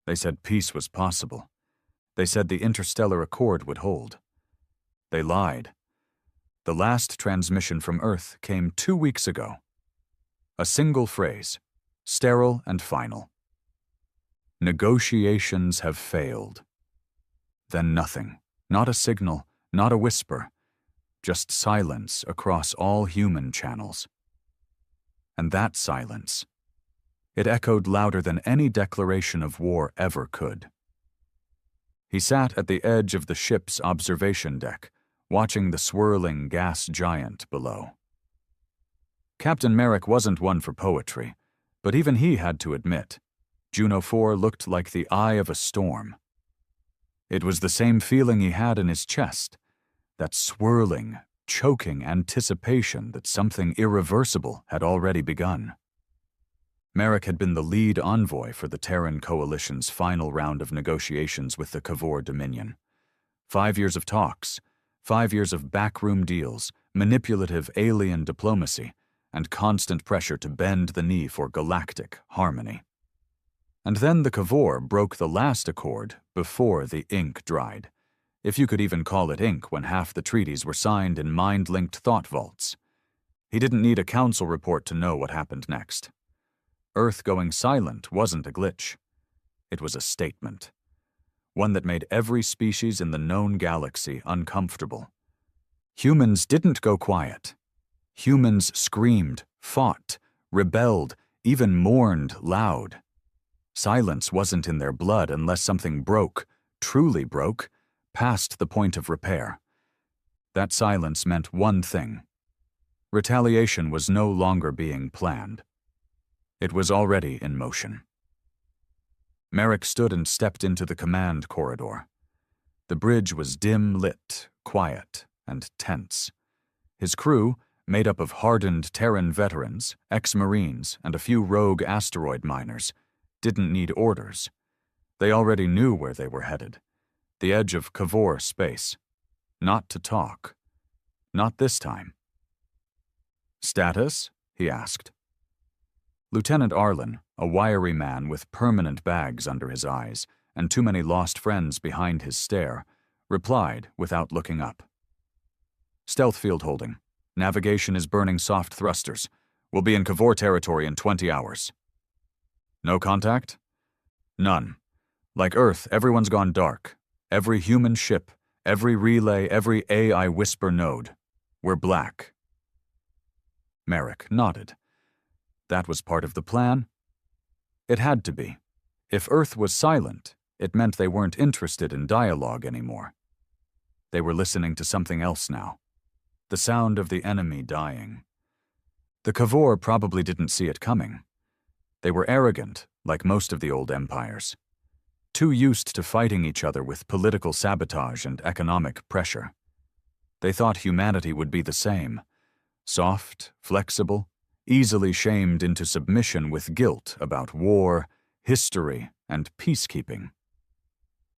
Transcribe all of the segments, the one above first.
They said peace was possible. They said the interstellar accord would hold. They lied. The last transmission from Earth came 2 weeks ago. A single phrase, sterile and final. Negotiations have failed. Then nothing, not a signal, not a whisper, just silence across all human channels. And that silence, it echoed louder than any declaration of war ever could. He sat at the edge of the ship's observation deck, watching the swirling gas giant below. Captain Merrick wasn't one for poetry, but even he had to admit, Juno 4 looked like the eye of a storm. It was the same feeling he had in his chest, that swirling, choking anticipation that something irreversible had already begun. Merrick had been the lead envoy for the Terran Coalition's final round of negotiations with the Cavor Dominion. 5 years of talks, 5 years of backroom deals, manipulative alien diplomacy, and constant pressure to bend the knee for galactic harmony. And then the Cavor broke the last accord before the ink dried, if you could even call it ink when half the treaties were signed in mind-linked thought vaults. He didn't need a council report to know what happened next. Earth going silent wasn't a glitch. It was a statement. One that made every species in the known galaxy uncomfortable. Humans didn't go quiet. Humans screamed, fought, rebelled, even mourned loud. Silence wasn't in their blood unless something broke, truly broke, past the point of repair. That silence meant one thing. Retaliation was no longer being planned. It was already in motion. Merrick stood and stepped into the command corridor. The bridge was dim-lit, quiet, and tense. His crew, made up of hardened Terran veterans, ex-Marines, and a few rogue asteroid miners, didn't need orders. They already knew where they were headed. The edge of Cavor space. Not to talk. Not this time. "Status?" he asked. Lieutenant Arlen, a wiry man with permanent bags under his eyes and too many lost friends behind his stare, replied without looking up. "Stealth field holding. Navigation is burning soft thrusters. We'll be in Cavor territory in 20 hours. No contact? None. Like Earth, everyone's gone dark. Every human ship, every relay, every AI whisper node. We're black." Merrick nodded. That was part of the plan? It had to be. If Earth was silent, it meant they weren't interested in dialogue anymore. They were listening to something else now. The sound of the enemy dying. The Cavor probably didn't see it coming. They were arrogant, like most of the old empires. Too used to fighting each other with political sabotage and economic pressure. They thought humanity would be the same. Soft, flexible, easily shamed into submission with guilt about war, history, and peacekeeping.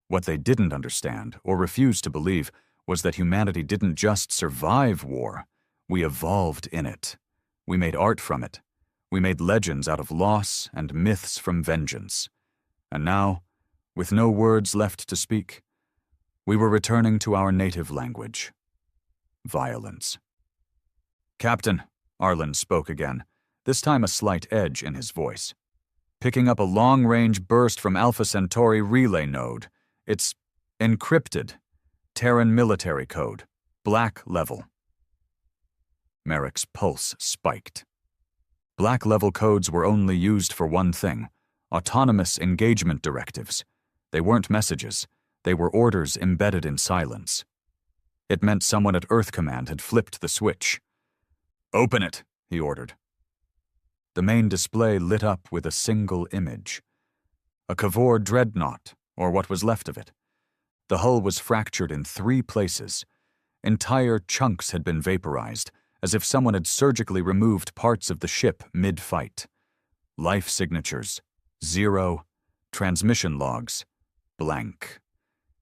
What they didn't understand, or refused to believe, was that humanity didn't just survive war. We evolved in it. We made art from it. We made legends out of loss and myths from vengeance. And now, with no words left to speak, we were returning to our native language. Violence. "Captain," Arlen spoke again, this time a slight edge in his voice. "Picking up a long-range burst from Alpha Centauri relay node. It's encrypted. Terran military code. Black level." Merrick's pulse spiked. Black level codes were only used for one thing: autonomous engagement directives. They weren't messages. They were orders embedded in silence. It meant someone at Earth Command had flipped the switch. "Open it," he ordered. The main display lit up with a single image. A Cavor dreadnought, or what was left of it. The hull was fractured in 3 places. Entire chunks had been vaporized, as if someone had surgically removed parts of the ship mid-fight. Life signatures, 0. Transmission logs, blank.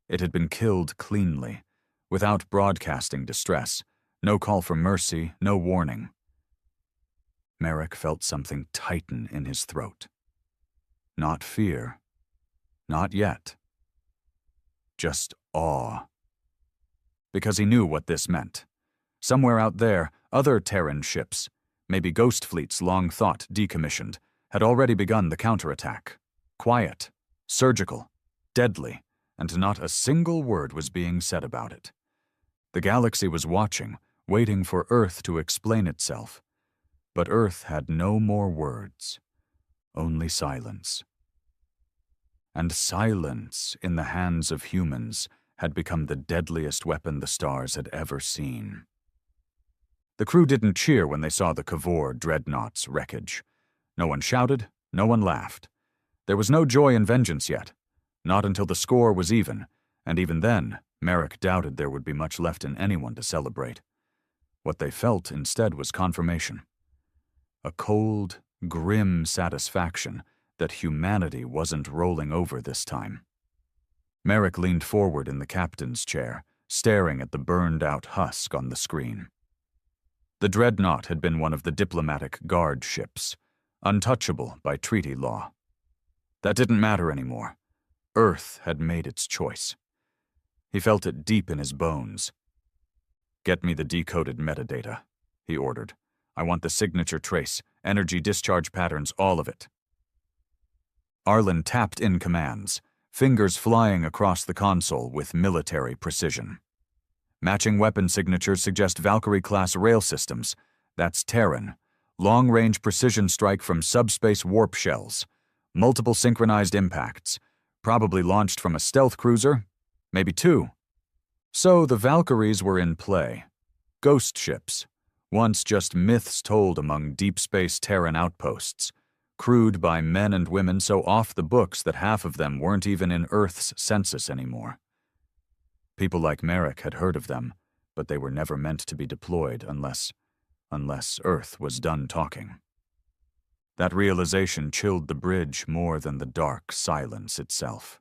It had been killed cleanly, without broadcasting distress, no call for mercy, no warning. Merrick felt something tighten in his throat. Not fear, Not yet. Just awe. Because he knew what this meant. Somewhere out there, other Terran ships, maybe ghost fleets long thought decommissioned, had already begun the counterattack. Quiet, surgical, deadly, and not a single word was being said about it. The galaxy was watching, waiting for Earth to explain itself. But Earth had no more words, only silence. And silence in the hands of humans had become the deadliest weapon the stars had ever seen. The crew didn't cheer when they saw the Cavor dreadnought's wreckage. No one shouted, no one laughed. There was no joy in vengeance yet, not until the score was even, and even then, Merrick doubted there would be much left in anyone to celebrate. What they felt instead was confirmation. A cold, grim satisfaction that humanity wasn't rolling over this time. Merrick leaned forward in the captain's chair, staring at the burned-out husk on the screen. The dreadnought had been one of the diplomatic guard ships, untouchable by treaty law. That didn't matter anymore. Earth had made its choice. He felt it deep in his bones. "Get me the decoded metadata," he ordered. "I want the signature trace, energy discharge patterns, all of it." Arlen tapped in commands, fingers flying across the console with military precision. Matching weapon signatures suggest Valkyrie-class rail systems. That's Terran. Long-range precision strike from subspace warp shells. Multiple synchronized impacts. Probably launched from a stealth cruiser. Maybe two. So the Valkyries were in play. Ghost ships. Once just myths told among deep space Terran outposts. Crewed by men and women so off the books that half of them weren't even in Earth's census anymore. People like Merrick had heard of them, but they were never meant to be deployed unless Earth was done talking. That realization chilled the bridge more than the dark silence itself.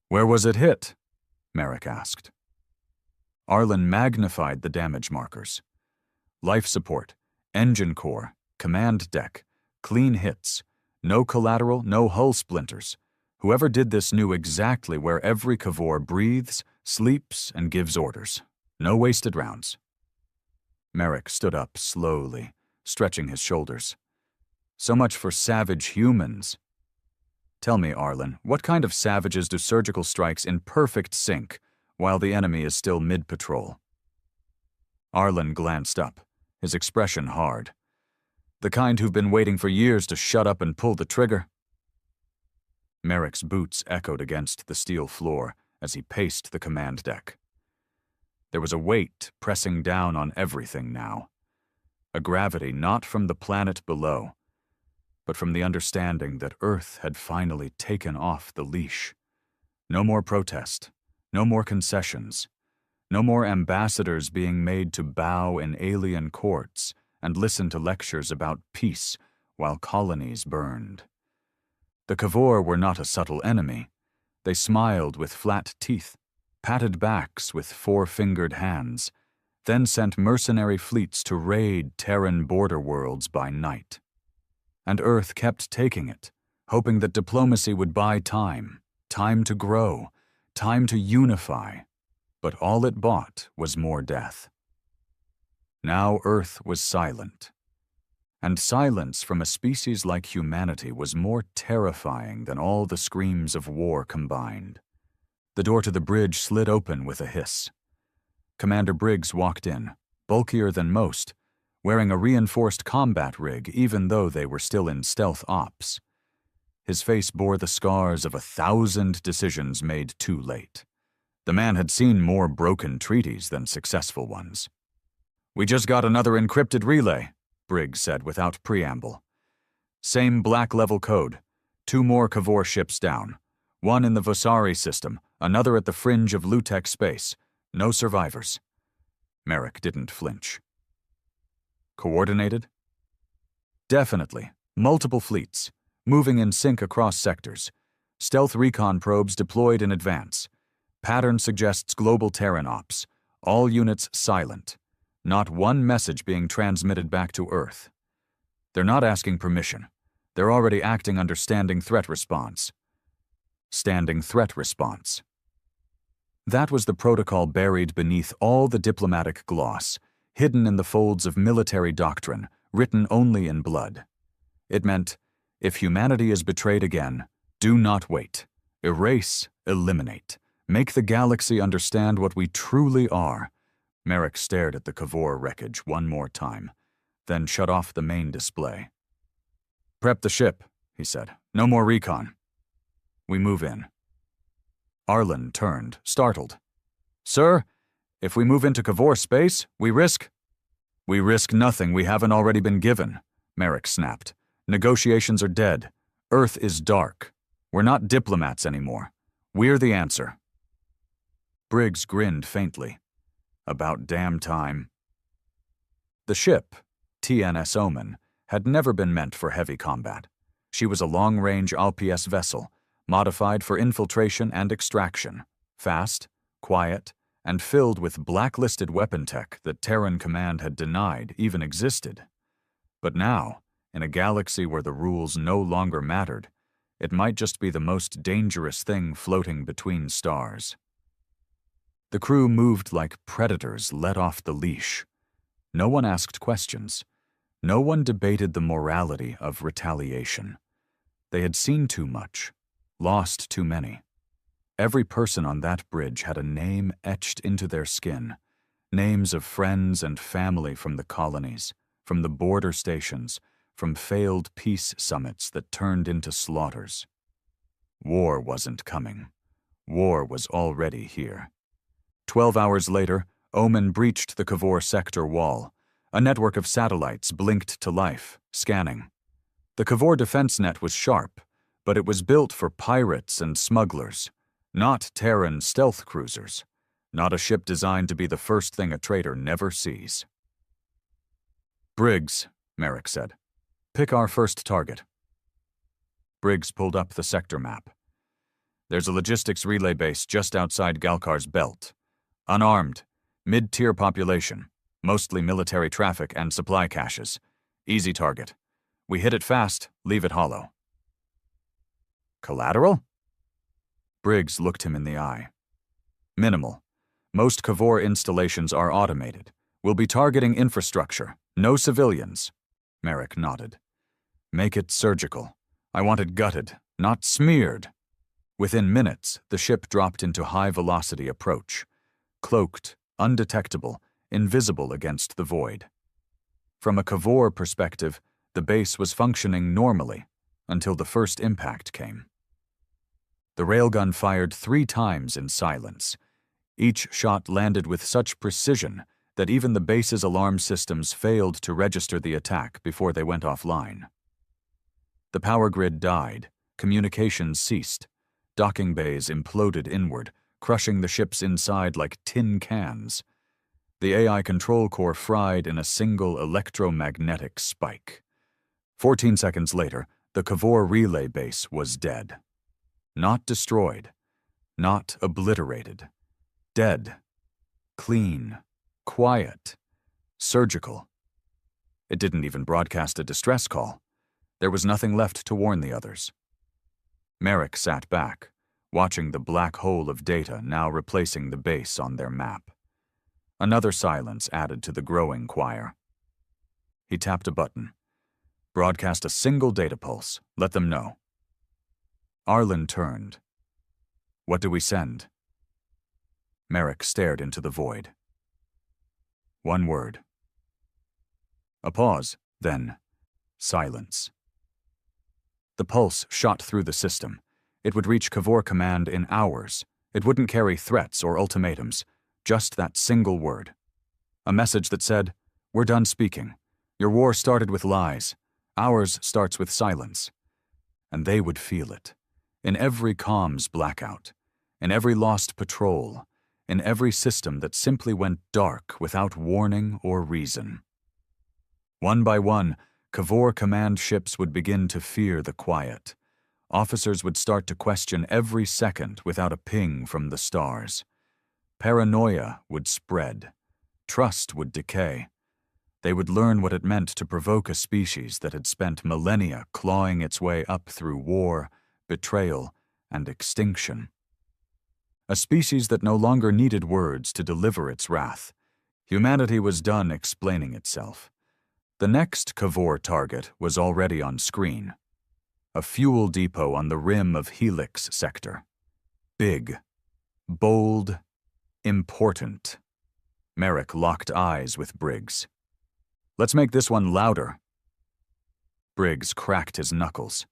"Where was it hit?" Merrick asked. Arlen magnified the damage markers. Life support, engine core, command deck, clean hits, no collateral, no hull splinters. Whoever did this knew exactly where every Cavor breathes, sleeps, and gives orders. No wasted rounds. Merrick stood up slowly, stretching his shoulders. "So much for savage humans. Tell me, Arlen, what kind of savages do surgical strikes in perfect sync while the enemy is still mid-patrol?" Arlen glanced up, his expression hard. "The kind who've been waiting for years to shut up and pull the trigger." Merrick's boots echoed against the steel floor as he paced the command deck. There was a weight pressing down on everything now. A gravity not from the planet below, but from the understanding that Earth had finally taken off the leash. No more protest, no more concessions, no more ambassadors being made to bow in alien courts and listen to lectures about peace while colonies burned. The Cavor were not a subtle enemy. They smiled with flat teeth, patted backs with four-fingered hands, then sent mercenary fleets to raid Terran border worlds by night. And Earth kept taking it, hoping that diplomacy would buy time, time to grow, time to unify. But all it bought was more death. Now Earth was silent. And silence from a species like humanity was more terrifying than all the screams of war combined. The door to the bridge slid open with a hiss. Commander Briggs walked in, bulkier than most, wearing a reinforced combat rig even though they were still in stealth ops. His face bore the scars of 1,000 decisions made too late. The man had seen more broken treaties than successful ones. "We just got another encrypted relay," Briggs said without preamble. "Same black-level code. 2 more Cavor ships down. One in the Vosari system, another at the fringe of Lutek space. No survivors." Merrick didn't flinch. "Coordinated?" "Definitely. Multiple fleets, moving in sync across sectors. Stealth recon probes deployed in advance. Pattern suggests global Terran ops. All units silent. Not one message being transmitted back to Earth. They're not asking permission. They're already acting under standing threat response. outstanding threat response. That was the protocol buried beneath all the diplomatic gloss, hidden in the folds of military doctrine, written only in blood. It meant, if humanity is betrayed again, do not wait. Erase, eliminate. Make the galaxy understand what we truly are. Merrick stared at the Cavor wreckage one more time, then shut off the main display. Prep the ship, he said. No more recon. We move in. Arlen turned, startled. Sir, if we move into Cavor space, we risk... We risk nothing we haven't already been given, Merrick snapped. Negotiations are dead. Earth is dark. We're not diplomats anymore. We're the answer. Briggs grinned faintly. About damn time. The ship, TNS Omen, had never been meant for heavy combat. She was a long-range LPS vessel, modified for infiltration and extraction, fast, quiet, and filled with blacklisted weapon tech that Terran Command had denied even existed. But now, in a galaxy where the rules no longer mattered, it might just be the most dangerous thing floating between stars. The crew moved like predators let off the leash. No one asked questions. No one debated the morality of retaliation. They had seen too much, lost too many. Every person on that bridge had a name etched into their skin, names of friends and family from the colonies, from the border stations, from failed peace summits that turned into slaughters. War wasn't coming. War was already here. 12 hours later, Omen breached the Cavor sector wall. A network of satellites blinked to life, scanning. The Cavor defense net was sharp, but it was built for pirates and smugglers, not Terran stealth cruisers, not a ship designed to be the first thing a traitor never sees. Briggs, Merrick said. Pick our first target. Briggs pulled up the sector map. There's a logistics relay base just outside Galkar's belt. Unarmed, mid-tier population, mostly military traffic and supply caches. Easy target. We hit it fast, leave it hollow. Collateral? Briggs looked him in the eye. Minimal. Most Cavor installations are automated. We'll be targeting infrastructure, no civilians. Merrick nodded. Make it surgical. I want it gutted, not smeared. Within minutes, the ship dropped into high-velocity approach. Cloaked, undetectable, invisible against the void. From a Cavor perspective, the base was functioning normally until the first impact came. The railgun fired 3 times in silence. Each shot landed with such precision that even the base's alarm systems failed to register the attack before they went offline. The power grid died, communications ceased, docking bays imploded inward, crushing the ship's inside like tin cans. The AI control core fried in a single electromagnetic spike. 14 seconds later, the Cavor relay base was dead. Not destroyed, not obliterated. Dead. Clean. Quiet. Surgical. It didn't even broadcast a distress call. There was nothing left to warn the others. Merrick sat back, watching the black hole of data now replacing the base on their map. Another silence added to the growing choir. He tapped a button. Broadcast a single data pulse. Let them know. Arlen turned. What do we send? Merrick stared into the void. One word. A pause, then silence. The pulse shot through the system. It would reach Cavor Command in hours. It wouldn't carry threats or ultimatums, just that single word. A message that said, "We're done speaking. Your war started with lies. Ours starts with silence." And they would feel it. In every comms blackout. In every lost patrol. In every system that simply went dark without warning or reason. One by one, Cavor Command ships would begin to fear the quiet. Officers would start to question every second without a ping from the stars. Paranoia would spread. Trust would decay. They would learn what it meant to provoke a species that had spent millennia clawing its way up through war, betrayal, and extinction. A species that no longer needed words to deliver its wrath. Humanity was done explaining itself. The next Cavor target was already on screen. A fuel depot on the rim of Helix sector. Big, bold, important. Merrick locked eyes with Briggs. "Let's make this one louder." Briggs cracked his knuckles.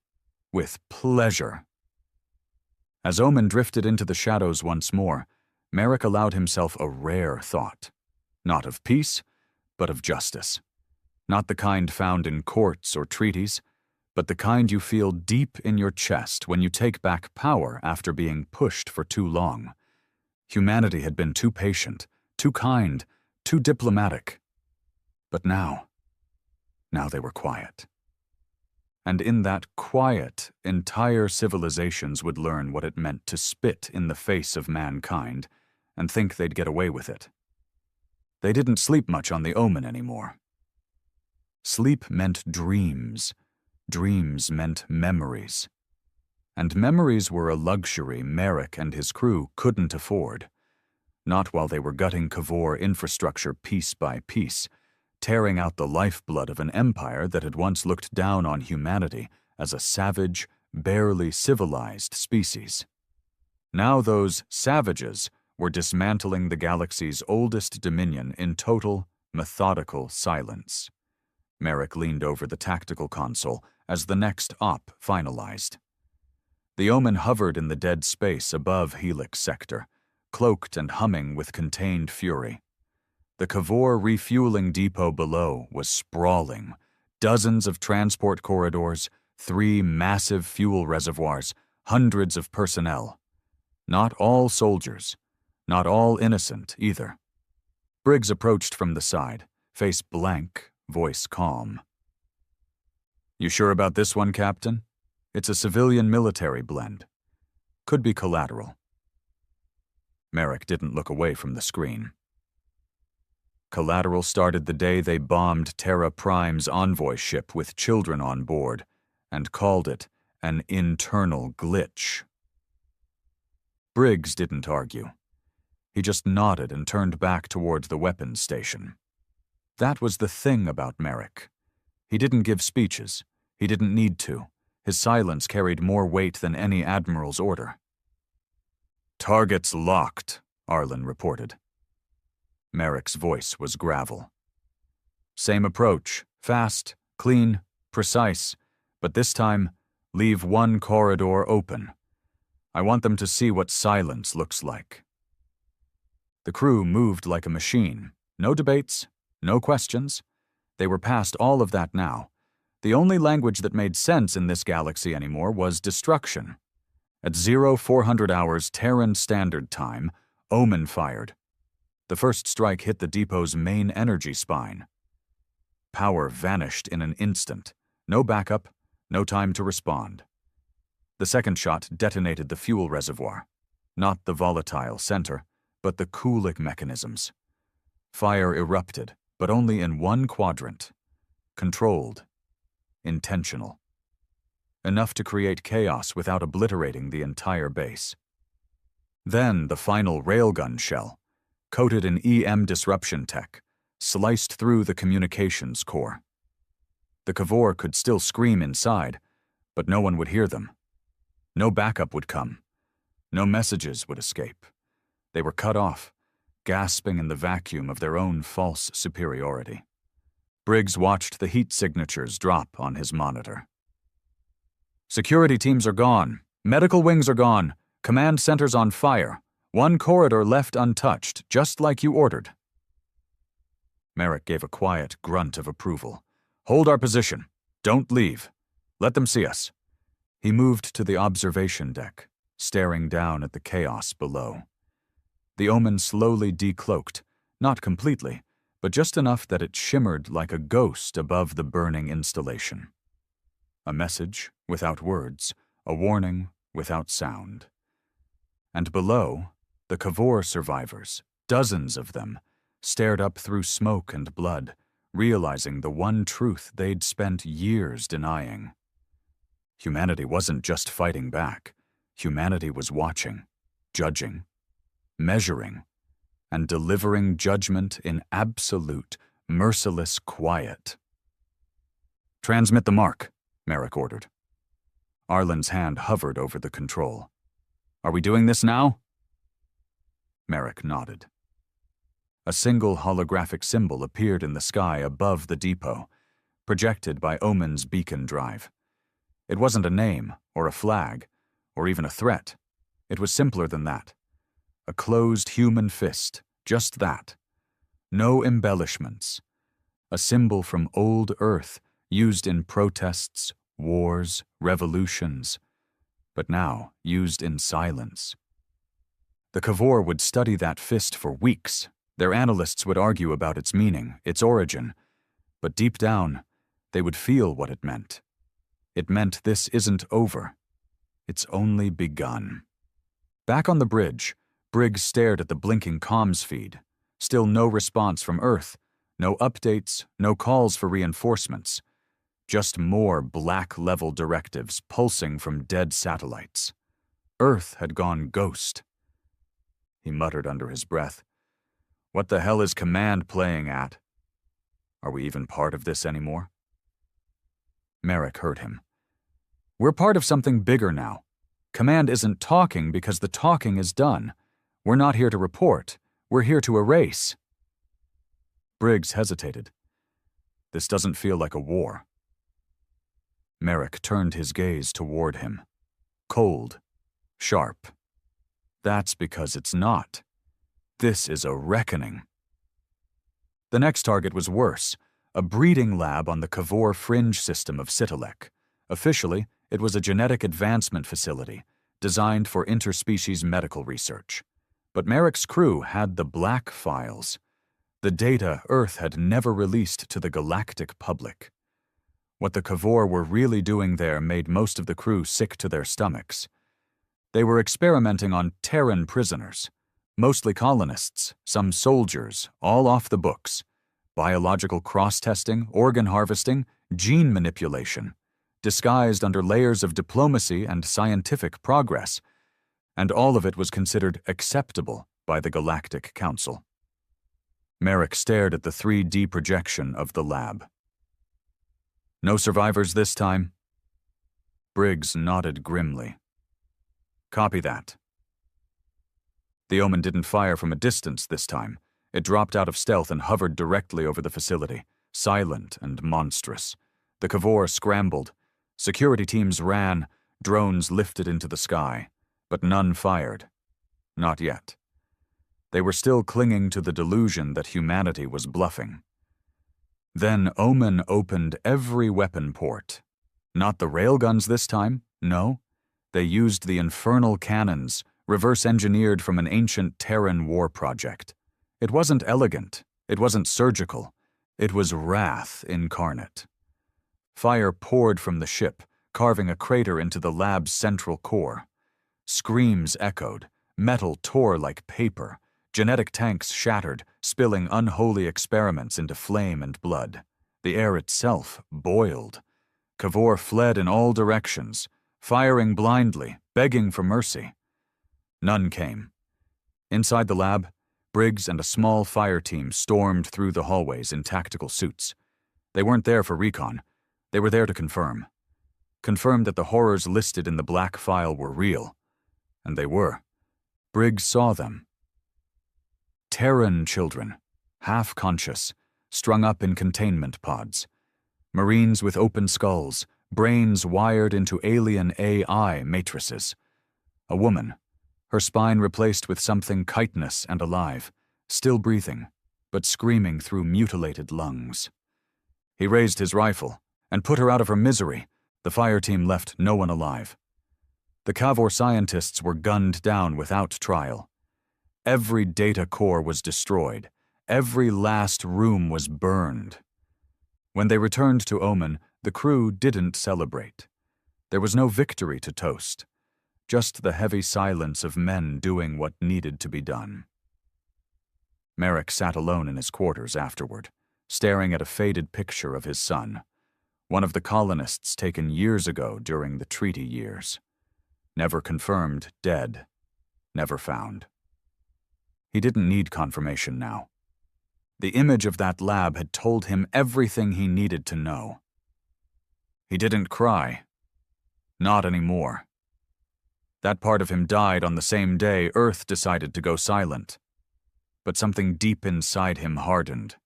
"With pleasure." As Omen drifted into the shadows once more, Merrick allowed himself a rare thought. Not of peace, but of justice. Not the kind found in courts or treaties, but the kind you feel deep in your chest when you take back power after being pushed for too long. Humanity had been too patient, too kind, too diplomatic. But now they were quiet. And in that quiet, entire civilizations would learn what it meant to spit in the face of mankind and think they'd get away with it. They didn't sleep much on the Omen anymore. Sleep meant dreams. Dreams meant memories. And memories were a luxury Merrick and his crew couldn't afford. Not while they were gutting Cavor infrastructure piece by piece, tearing out the lifeblood of an empire that had once looked down on humanity as a savage, barely civilized species. Now those savages were dismantling the galaxy's oldest dominion in total, methodical silence. Merrick leaned over the tactical console as the next op finalized. The Omen hovered in the dead space above Helix sector, cloaked and humming with contained fury. The Cavor refueling depot below was sprawling. Dozens of transport corridors, 3 massive fuel reservoirs, hundreds of personnel. Not all soldiers, not all innocent either. Briggs approached from the side, face blank, voice calm. "You sure about this one, Captain? It's a civilian-military blend. Could be collateral." Merrick didn't look away from the screen. Collateral started the day they bombed Terra Prime's envoy ship with children on board and called it an internal glitch. Briggs didn't argue. He just nodded and turned back toward the weapons station. That was the thing about Merrick. He didn't give speeches. He didn't need to. His silence carried more weight than any admiral's order. "Targets locked," Arlen reported. Merrick's voice was gravel. "Same approach, fast, clean, precise, but this time, leave one corridor open. I want them to see what silence looks like." The crew moved like a machine. No debates, no questions. They were past all of that now. The only language that made sense in this galaxy anymore was destruction. At 0400 hours Terran Standard Time, Omen fired. The first strike hit the depot's main energy spine. Power vanished in an instant. No backup, no time to respond. The second shot detonated the fuel reservoir. Not the volatile center, but the cooling mechanisms. Fire erupted, but only in one quadrant. Controlled. Intentional. Enough to create chaos without obliterating the entire base. Then the final railgun shell, coated in EM disruption tech, sliced through the communications core. The Cavor could still scream inside, but no one would hear them. No backup would come. No messages would escape. They were cut off, gasping in the vacuum of their own false superiority. Briggs watched the heat signatures drop on his monitor. "Security teams are gone. Medical wings are gone. Command center's on fire. One corridor left untouched, just like you ordered." Merrick gave a quiet grunt of approval. "Hold our position. Don't leave. Let them see us." He moved to the observation deck, staring down at the chaos below. The Omen slowly decloaked, not completely, but just enough that it shimmered like a ghost above the burning installation. A message without words, a warning without sound. And below, the Cavor survivors, dozens of them, stared up through smoke and blood, realizing the one truth they'd spent years denying. Humanity wasn't just fighting back. Humanity was watching, judging, measuring, and delivering judgment in absolute, merciless quiet. "Transmit the mark," Merrick ordered. Arlen's hand hovered over the control. "Are we doing this now?" Merrick nodded. A single holographic symbol appeared in the sky above the depot, projected by Omen's beacon drive. It wasn't a name, or a flag, or even a threat. It was simpler than that. A closed human fist, just that. No embellishments. A symbol from old Earth, used in protests, wars, revolutions, but now used in silence. The Kavor would study that fist for weeks. Their analysts would argue about its meaning, its origin, but deep down, they would feel what it meant. It meant this isn't over. It's only begun. Back on the bridge, Briggs stared at the blinking comms feed. Still no response from Earth, no updates, no calls for reinforcements. Just more black-level directives pulsing from dead satellites. Earth had gone ghost. He muttered under his breath, "What the hell is Command playing at? Are we even part of this anymore?" Merrick heard him. "We're part of something bigger now. Command isn't talking because the talking is done. We're not here to report. We're here to erase." Briggs hesitated. "This doesn't feel like a war." Merrick turned his gaze toward him. Cold. Sharp. "That's because it's not. This is a reckoning." The next target was worse, a breeding lab on the Kavor fringe system of Sitalek. Officially, it was a genetic advancement facility, designed for interspecies medical research. But Merrick's crew had the black files, the data Earth had never released to the galactic public. What the Kavor were really doing there made most of the crew sick to their stomachs. They were experimenting on Terran prisoners, mostly colonists, some soldiers, all off the books. Biological cross-testing, organ harvesting, gene manipulation, disguised under layers of diplomacy and scientific progress, and all of it was considered acceptable by the Galactic Council. Merrick stared at the 3D projection of the lab. "No survivors this time?" Briggs nodded grimly. "Copy that." The Omen didn't fire from a distance this time. It dropped out of stealth and hovered directly over the facility, silent and monstrous. The Kavor scrambled. Security teams ran, drones lifted into the sky, but none fired. Not yet. They were still clinging to the delusion that humanity was bluffing. Then Omen opened every weapon port. Not the railguns this time, no. They used the infernal cannons, reverse-engineered from an ancient Terran war project. It wasn't elegant, it wasn't surgical, it was wrath incarnate. Fire poured from the ship, carving a crater into the lab's central core. Screams echoed, metal tore like paper, genetic tanks shattered, spilling unholy experiments into flame and blood. The air itself boiled. Kavor fled in all directions, firing blindly, begging for mercy. None came. Inside the lab, Briggs and a small fire team stormed through the hallways in tactical suits. They weren't there for recon. They were there to confirm. Confirm that the horrors listed in the black file were real. And they were. Briggs saw them. Terran children, half-conscious, strung up in containment pods. Marines with open skulls, brains wired into alien AI matrices. A woman, her spine replaced with something chitinous and alive, still breathing, but screaming through mutilated lungs. He raised his rifle and put her out of her misery. The fire team left no one alive. The Kavor scientists were gunned down without trial. Every data core was destroyed. Every last room was burned. When they returned to Omen, the crew didn't celebrate. There was no victory to toast, just the heavy silence of men doing what needed to be done. Merrick sat alone in his quarters afterward, staring at a faded picture of his son, one of the colonists taken years ago during the treaty years. Never confirmed, dead. Never found. He didn't need confirmation now. The image of that lab had told him everything he needed to know. He didn't cry. Not anymore. That part of him died on the same day Earth decided to go silent. But something deep inside him hardened.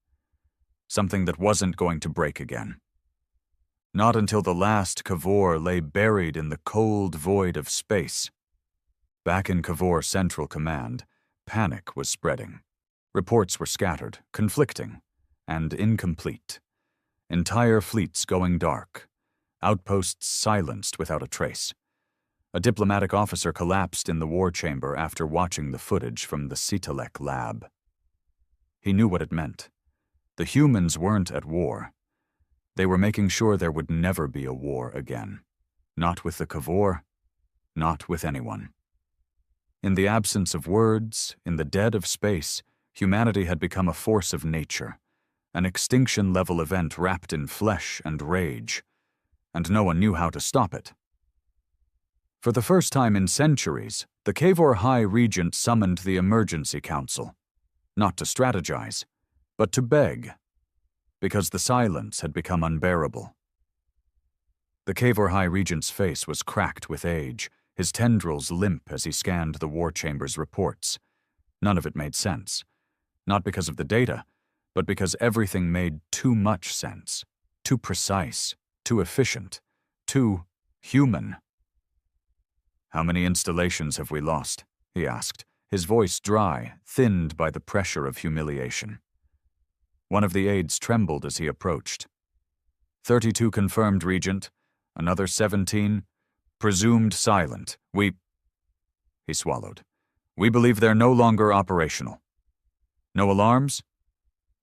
Something that wasn't going to break again. Not until the last Cavor lay buried in the cold void of space. Back in Cavor Central Command, panic was spreading. Reports were scattered, conflicting, and incomplete. Entire fleets going dark. Outposts silenced without a trace. A diplomatic officer collapsed in the war chamber after watching the footage from the Citalec lab. He knew what it meant. The humans weren't at war. They were making sure there would never be a war again. Not with the Cavor, not with anyone. In the absence of words, in the dead of space, humanity had become a force of nature, an extinction-level event wrapped in flesh and rage, and no one knew how to stop it. For the first time in centuries, the Cavor High Regent summoned the Emergency Council, not to strategize, but to beg, because the silence had become unbearable. The Cavor High Regent's face was cracked with age, his tendrils limp as he scanned the war chamber's reports. None of it made sense, not because of the data, but because everything made too much sense, too precise, too efficient, too human. "How many installations have we lost?" he asked, his voice dry, thinned by the pressure of humiliation. One of the aides trembled as he approached. 32 confirmed, Regent. Another 17, presumed silent. He swallowed. "We believe they're no longer operational." "No alarms?"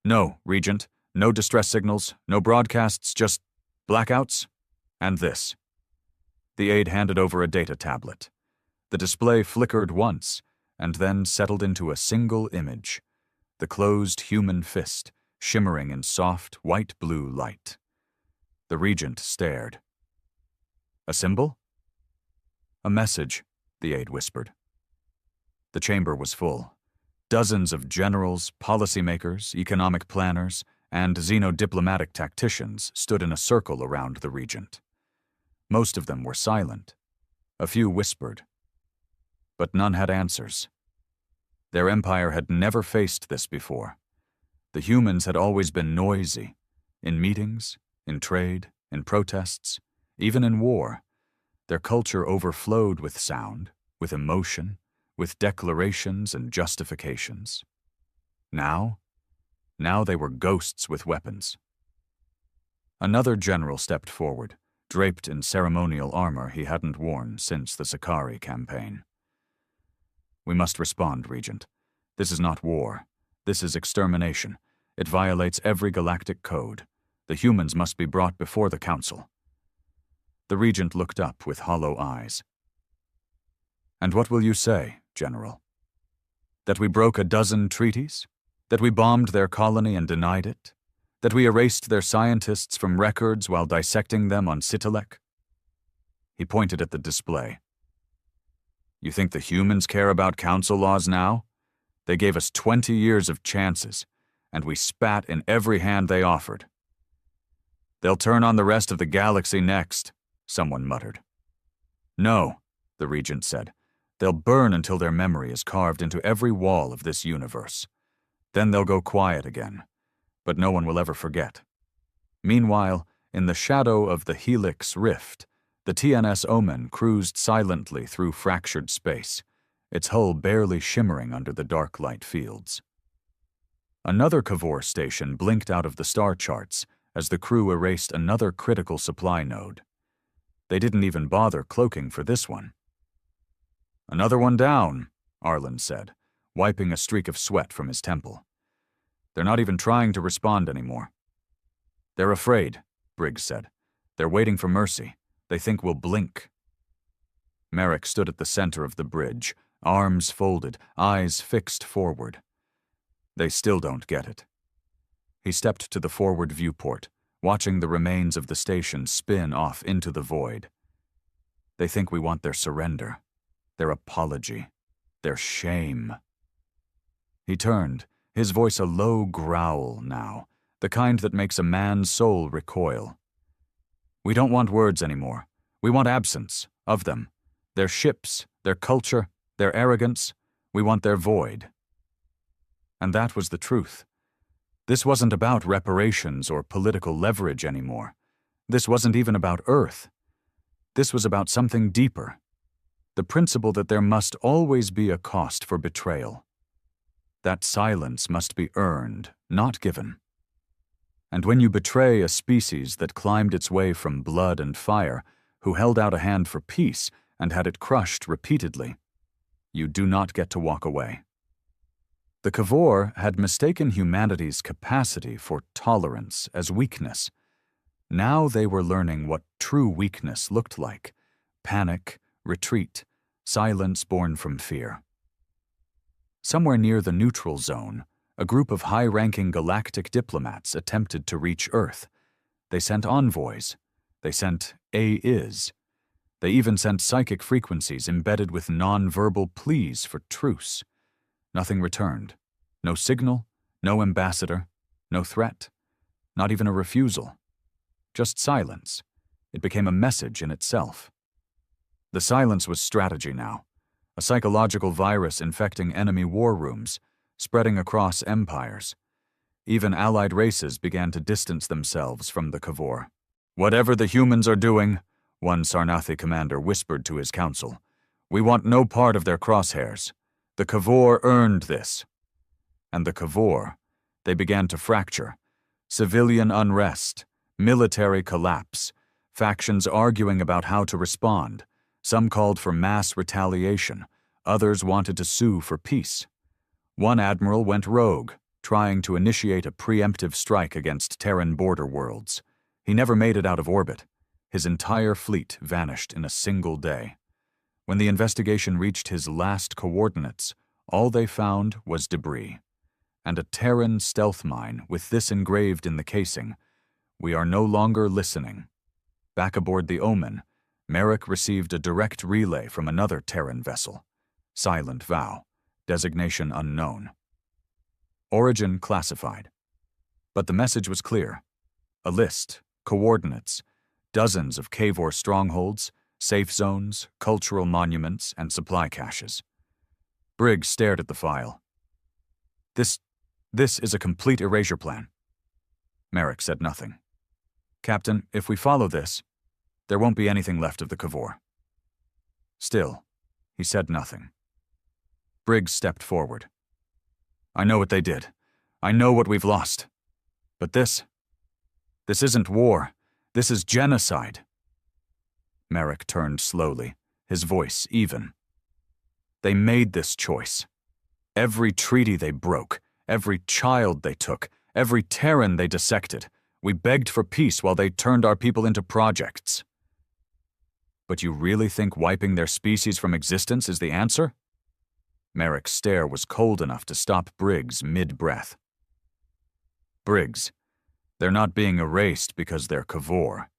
"No, Regent. No distress signals, no broadcasts, just blackouts. And this." The aide handed over a data tablet. The display flickered once, and then settled into a single image. The closed human fist, shimmering in soft, white-blue light. The Regent stared. "A symbol?" "A message," the aide whispered. The chamber was full. Dozens of generals, policymakers, economic planners, and xenodiplomatic tacticians stood in a circle around the Regent. Most of them were silent. A few whispered. But none had answers. Their empire had never faced this before. The humans had always been noisy, in meetings, in trade, in protests, even in war. Their culture overflowed with sound, with emotion, with declarations and justifications. Now they were ghosts with weapons. Another general stepped forward, draped in ceremonial armor he hadn't worn since the Sakari campaign. "We must respond, Regent. This is not war. This is extermination. It violates every galactic code. The humans must be brought before the Council." The Regent looked up with hollow eyes. "And what will you say, General? That we broke a dozen treaties? That we bombed their colony and denied it? That we erased their scientists from records while dissecting them on Citalec?" He pointed at the display. "You think the humans care about Council laws now? They gave us 20 years of chances, and we spat in every hand they offered." "They'll turn on the rest of the galaxy next," someone muttered. "No," the Regent said. "They'll burn until their memory is carved into every wall of this universe. Then they'll go quiet again, but no one will ever forget." Meanwhile, in the shadow of the Helix Rift, the TNS Omen cruised silently through fractured space, its hull barely shimmering under the dark light fields. Another Cavor station blinked out of the star charts as the crew erased another critical supply node. They didn't even bother cloaking for this one. "Another one down," Arlen said, wiping a streak of sweat from his temple. "They're not even trying to respond anymore." "They're afraid," Briggs said. "They're waiting for mercy. They think we'll blink." Merrick stood at the center of the bridge, arms folded, eyes fixed forward. They still don't get it. He stepped to the forward viewport, watching the remains of the station spin off into the void. They think we want their surrender, their apology, their shame. He turned, his voice a low growl now, the kind that makes a man's soul recoil. We don't want words anymore. We want absence of them. Their ships, their culture, their arrogance. We want their void. And that was the truth. This wasn't about reparations or political leverage anymore. This wasn't even about Earth. This was about something deeper. The principle that there must always be a cost for betrayal. That silence must be earned, not given. And when you betray a species that climbed its way from blood and fire, who held out a hand for peace and had it crushed repeatedly, you do not get to walk away. The Cavor had mistaken humanity's capacity for tolerance as weakness. Now they were learning what true weakness looked like: panic, retreat, silence born from fear. Somewhere near the neutral zone, a group of high-ranking galactic diplomats attempted to reach Earth. They sent envoys. They sent A-is. They even sent psychic frequencies embedded with non-verbal pleas for truce. Nothing returned. No signal, no ambassador, no threat, not even a refusal. Just silence. It became a message in itself. The silence was strategy now, a psychological virus infecting enemy war rooms, spreading across empires. Even allied races began to distance themselves from the Cavor. "Whatever the humans are doing," one Sarnathi commander whispered to his council, "we want no part of their crosshairs. The Cavor earned this." And the Cavor, they began to fracture. Civilian unrest, military collapse, factions arguing about how to respond. Some called for mass retaliation. Others wanted to sue for peace. One admiral went rogue, trying to initiate a preemptive strike against Terran border worlds. He never made it out of orbit. His entire fleet vanished in a single day. When the investigation reached his last coordinates, all they found was debris. And a Terran stealth mine with this engraved in the casing: "We are no longer listening." Back aboard the Omen, Merrick received a direct relay from another Terran vessel. Silent Vow. Designation unknown. Origin classified. But the message was clear. A list, coordinates, dozens of Cavor strongholds, safe zones, cultural monuments, and supply caches. Briggs stared at the file. This is a complete erasure plan." Merrick said nothing. "Captain, if we follow this, there won't be anything left of the Cavor." Still, he said nothing. Briggs stepped forward. "I know what they did. I know what we've lost. But this isn't war. This is genocide." Merrick turned slowly, his voice even. "They made this choice. Every treaty they broke, every child they took, every Terran they dissected. We begged for peace while they turned our people into projects." "But you really think wiping their species from existence is the answer?" Merrick's stare was cold enough to stop Briggs mid-breath. "Briggs, they're not being erased because they're Cavor.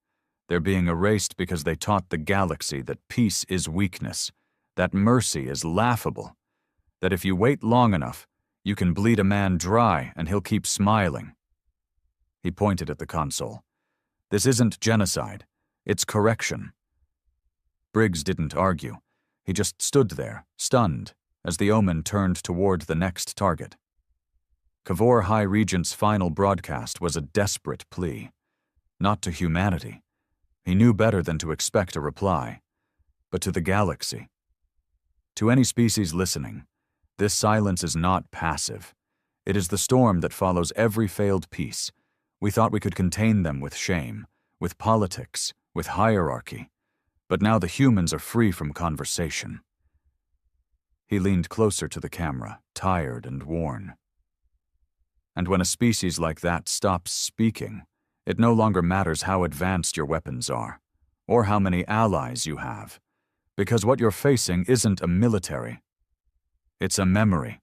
They're being erased because they taught the galaxy that peace is weakness, that mercy is laughable, that if you wait long enough, you can bleed a man dry and he'll keep smiling." He pointed at the console. "This isn't genocide. It's correction." Briggs didn't argue. He just stood there, stunned, as the Omen turned toward the next target. Cavor High Regent's final broadcast was a desperate plea. Not to humanity. He knew better than to expect a reply. But to the galaxy. To any species listening, this silence is not passive. It is the storm that follows every failed peace. We thought we could contain them with shame, with politics, with hierarchy. But now the humans are free from conversation. He leaned closer to the camera, tired and worn. And when a species like that stops speaking, it no longer matters how advanced your weapons are, or how many allies you have, because what you're facing isn't a military. It's a memory,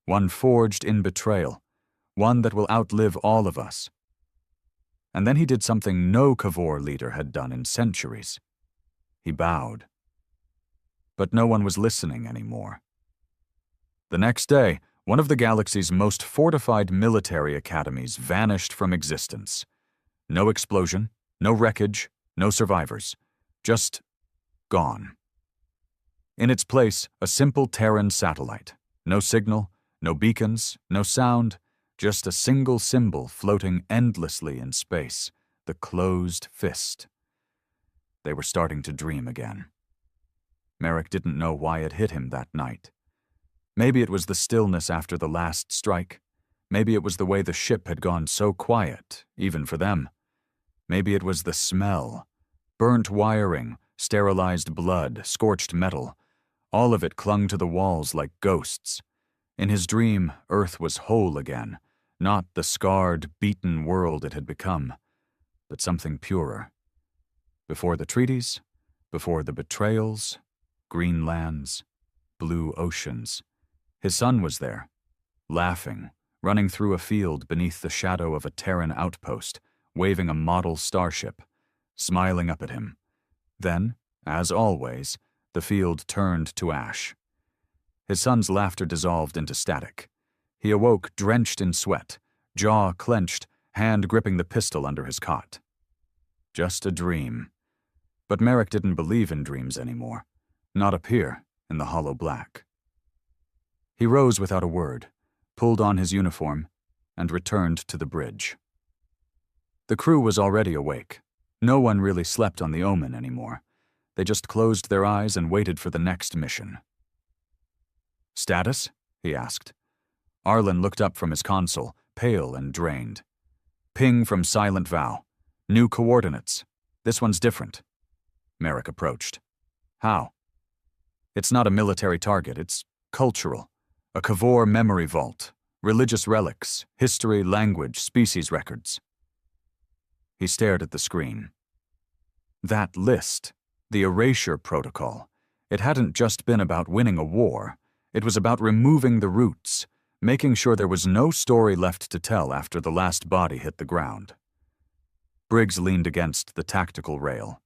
one forged in betrayal, one that will outlive all of us. And then he did something no Cavor leader had done in centuries. He bowed. but no one was listening anymore. The next day, one of the galaxy's most fortified military academies vanished from existence. No explosion, no wreckage, no survivors. Just gone. In its place, a simple Terran satellite. No signal, no beacons, no sound, just a single symbol floating endlessly in space, the closed fist. They were starting to dream again. Merrick didn't know why it hit him that night. Maybe it was the stillness after the last strike. Maybe it was the way the ship had gone so quiet, even for them. Maybe it was the smell. Burnt wiring, sterilized blood, scorched metal. All of it clung to the walls like ghosts. In his dream, Earth was whole again, not the scarred, beaten world it had become, but something purer. Before the treaties, before the betrayals, green lands, blue oceans. His son was there, laughing, running through a field beneath the shadow of a Terran outpost, waving a model starship, smiling up at him. Then, as always, the field turned to ash. His son's laughter dissolved into static. He awoke drenched in sweat, jaw clenched, hand gripping the pistol under his cot. Just a dream. But Merrick didn't believe in dreams anymore, not up here in the hollow black. He rose without a word, pulled on his uniform, and returned to the bridge. The crew was already awake. No one really slept on the Omen anymore. They just closed their eyes and waited for the next mission. "Status?" he asked. Arlen looked up from his console, pale and drained. "Ping from Silent Vow. New coordinates. This one's different." Merrick approached. "How?" "It's not a military target, it's cultural. A Kavor memory vault. Religious relics, history, language, species records." He stared at the screen. That list, the erasure protocol, it hadn't just been about winning a war. It was about removing the roots, making sure there was no story left to tell after the last body hit the ground. Briggs leaned against the tactical rail.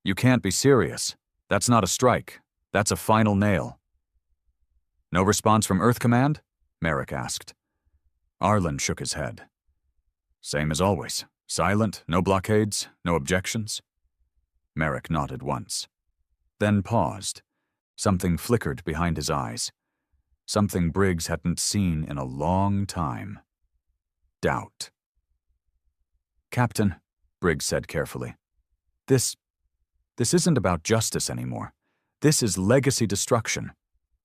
"You can't be serious. That's not a strike. That's a final nail." "No response from Earth Command?" Merrick asked. Arlen shook his head. "Same as always. Silent, no blockades, no objections." Merrick nodded once, then paused. Something flickered behind his eyes. Something Briggs hadn't seen in a long time. Doubt. "Captain," Briggs said carefully, This isn't about justice anymore. This is legacy destruction.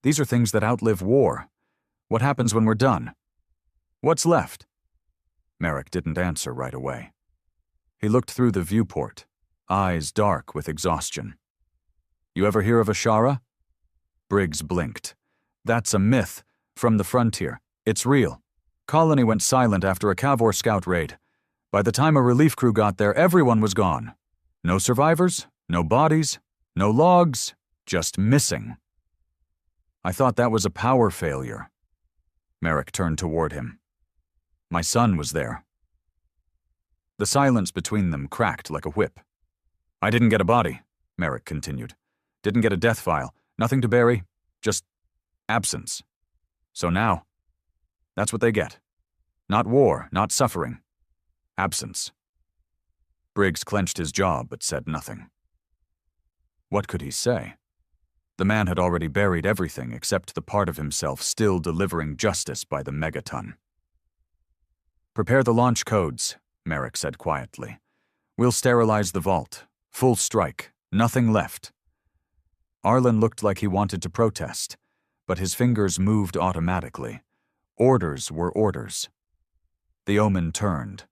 These are things that outlive war. What happens when we're done? What's left?" Merrick didn't answer right away. He looked through the viewport, eyes dark with exhaustion. "You ever hear of Ashara?" Briggs blinked. "That's a myth. From the frontier. It's real. Colony went silent after a Kavor scout raid. By the time a relief crew got there, everyone was gone. No survivors, no bodies, no logs, just missing." "I thought that was a power failure." Merrick turned toward him. "My son was there." The silence between them cracked like a whip. "I didn't get a body," Merrick continued. "Didn't get a death file. Nothing to bury. Just absence. So now, that's what they get. Not war, not suffering. Absence." Briggs clenched his jaw but said nothing. What could he say? The man had already buried everything except the part of himself still delivering justice by the megaton. "Prepare the launch codes," Merrick said quietly. "We'll sterilize the vault. Full strike. Nothing left." Arlen looked like he wanted to protest, but his fingers moved automatically. Orders were orders. The Omen turned.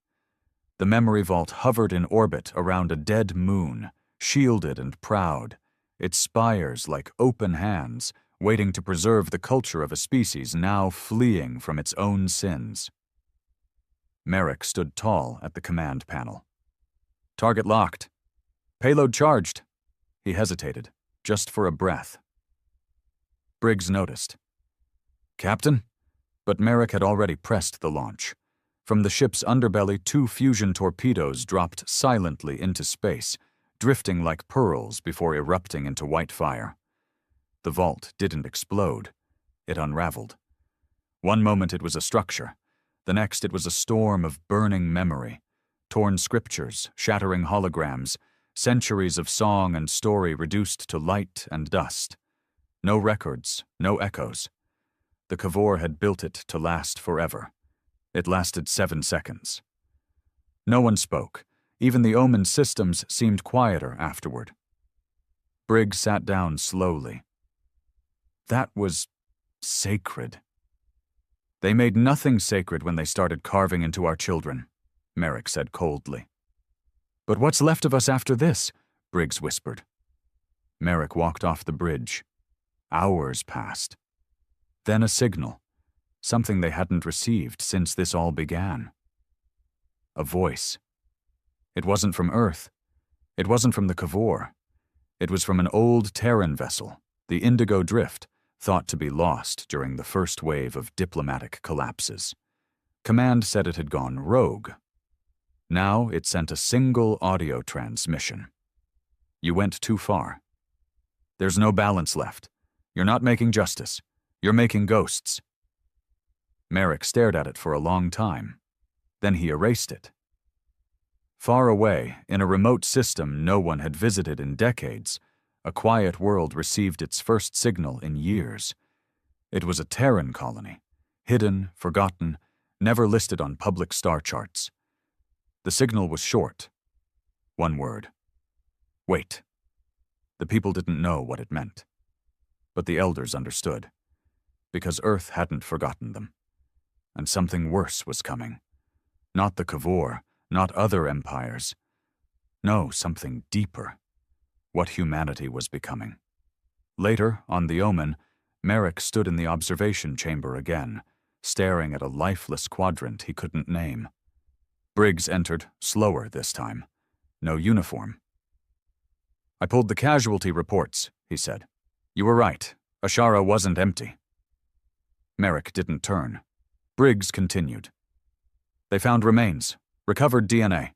The memory vault hovered in orbit around a dead moon, shielded and proud, its spires like open hands, waiting to preserve the culture of a species now fleeing from its own sins. Merrick stood tall at the command panel. "Target locked. Payload charged." He hesitated, just for a breath. Briggs noticed. "Captain?" But Merrick had already pressed the launch. From the ship's underbelly, 2 fusion torpedoes dropped silently into space, drifting like pearls before erupting into white fire. The vault didn't explode. It unraveled. One moment it was a structure. The next it was a storm of burning memory. Torn scriptures, shattering holograms, centuries of song and story reduced to light and dust. No records, no echoes. The Kavor had built it to last forever. It lasted 7 seconds. No one spoke. Even the Omen systems seemed quieter afterward. Briggs sat down slowly. That was sacred. They made nothing sacred when they started carving into our children, Merrick said coldly. But what's left of us after this? Briggs whispered. Merrick walked off the bridge. Hours passed. Then a signal, something they hadn't received since this all began. A voice. It wasn't from Earth. It wasn't from the Kavor. It was from an old Terran vessel, the Indigo Drift, thought to be lost during the first wave of diplomatic collapses. Command said it had gone rogue. Now it sent a single audio transmission. You went too far. There's no balance left. You're not making justice. You're making ghosts. Merrick stared at it for a long time. Then he erased it. Far away, in a remote system no one had visited in decades, a quiet world received its first signal in years. It was a Terran colony, hidden, forgotten, never listed on public star charts. The signal was short. One word. Wait. The people didn't know what it meant. But the elders understood, because Earth hadn't forgotten them. And something worse was coming. Not the Kavor, not other empires. No, something deeper. What humanity was becoming. Later, on the Omen, Merrick stood in the observation chamber again, staring at a lifeless quadrant he couldn't name. Briggs entered, slower this time. No uniform. I pulled the casualty reports, he said. You were right. Ashara wasn't empty. Merrick didn't turn. Briggs continued. They found remains, recovered DNA.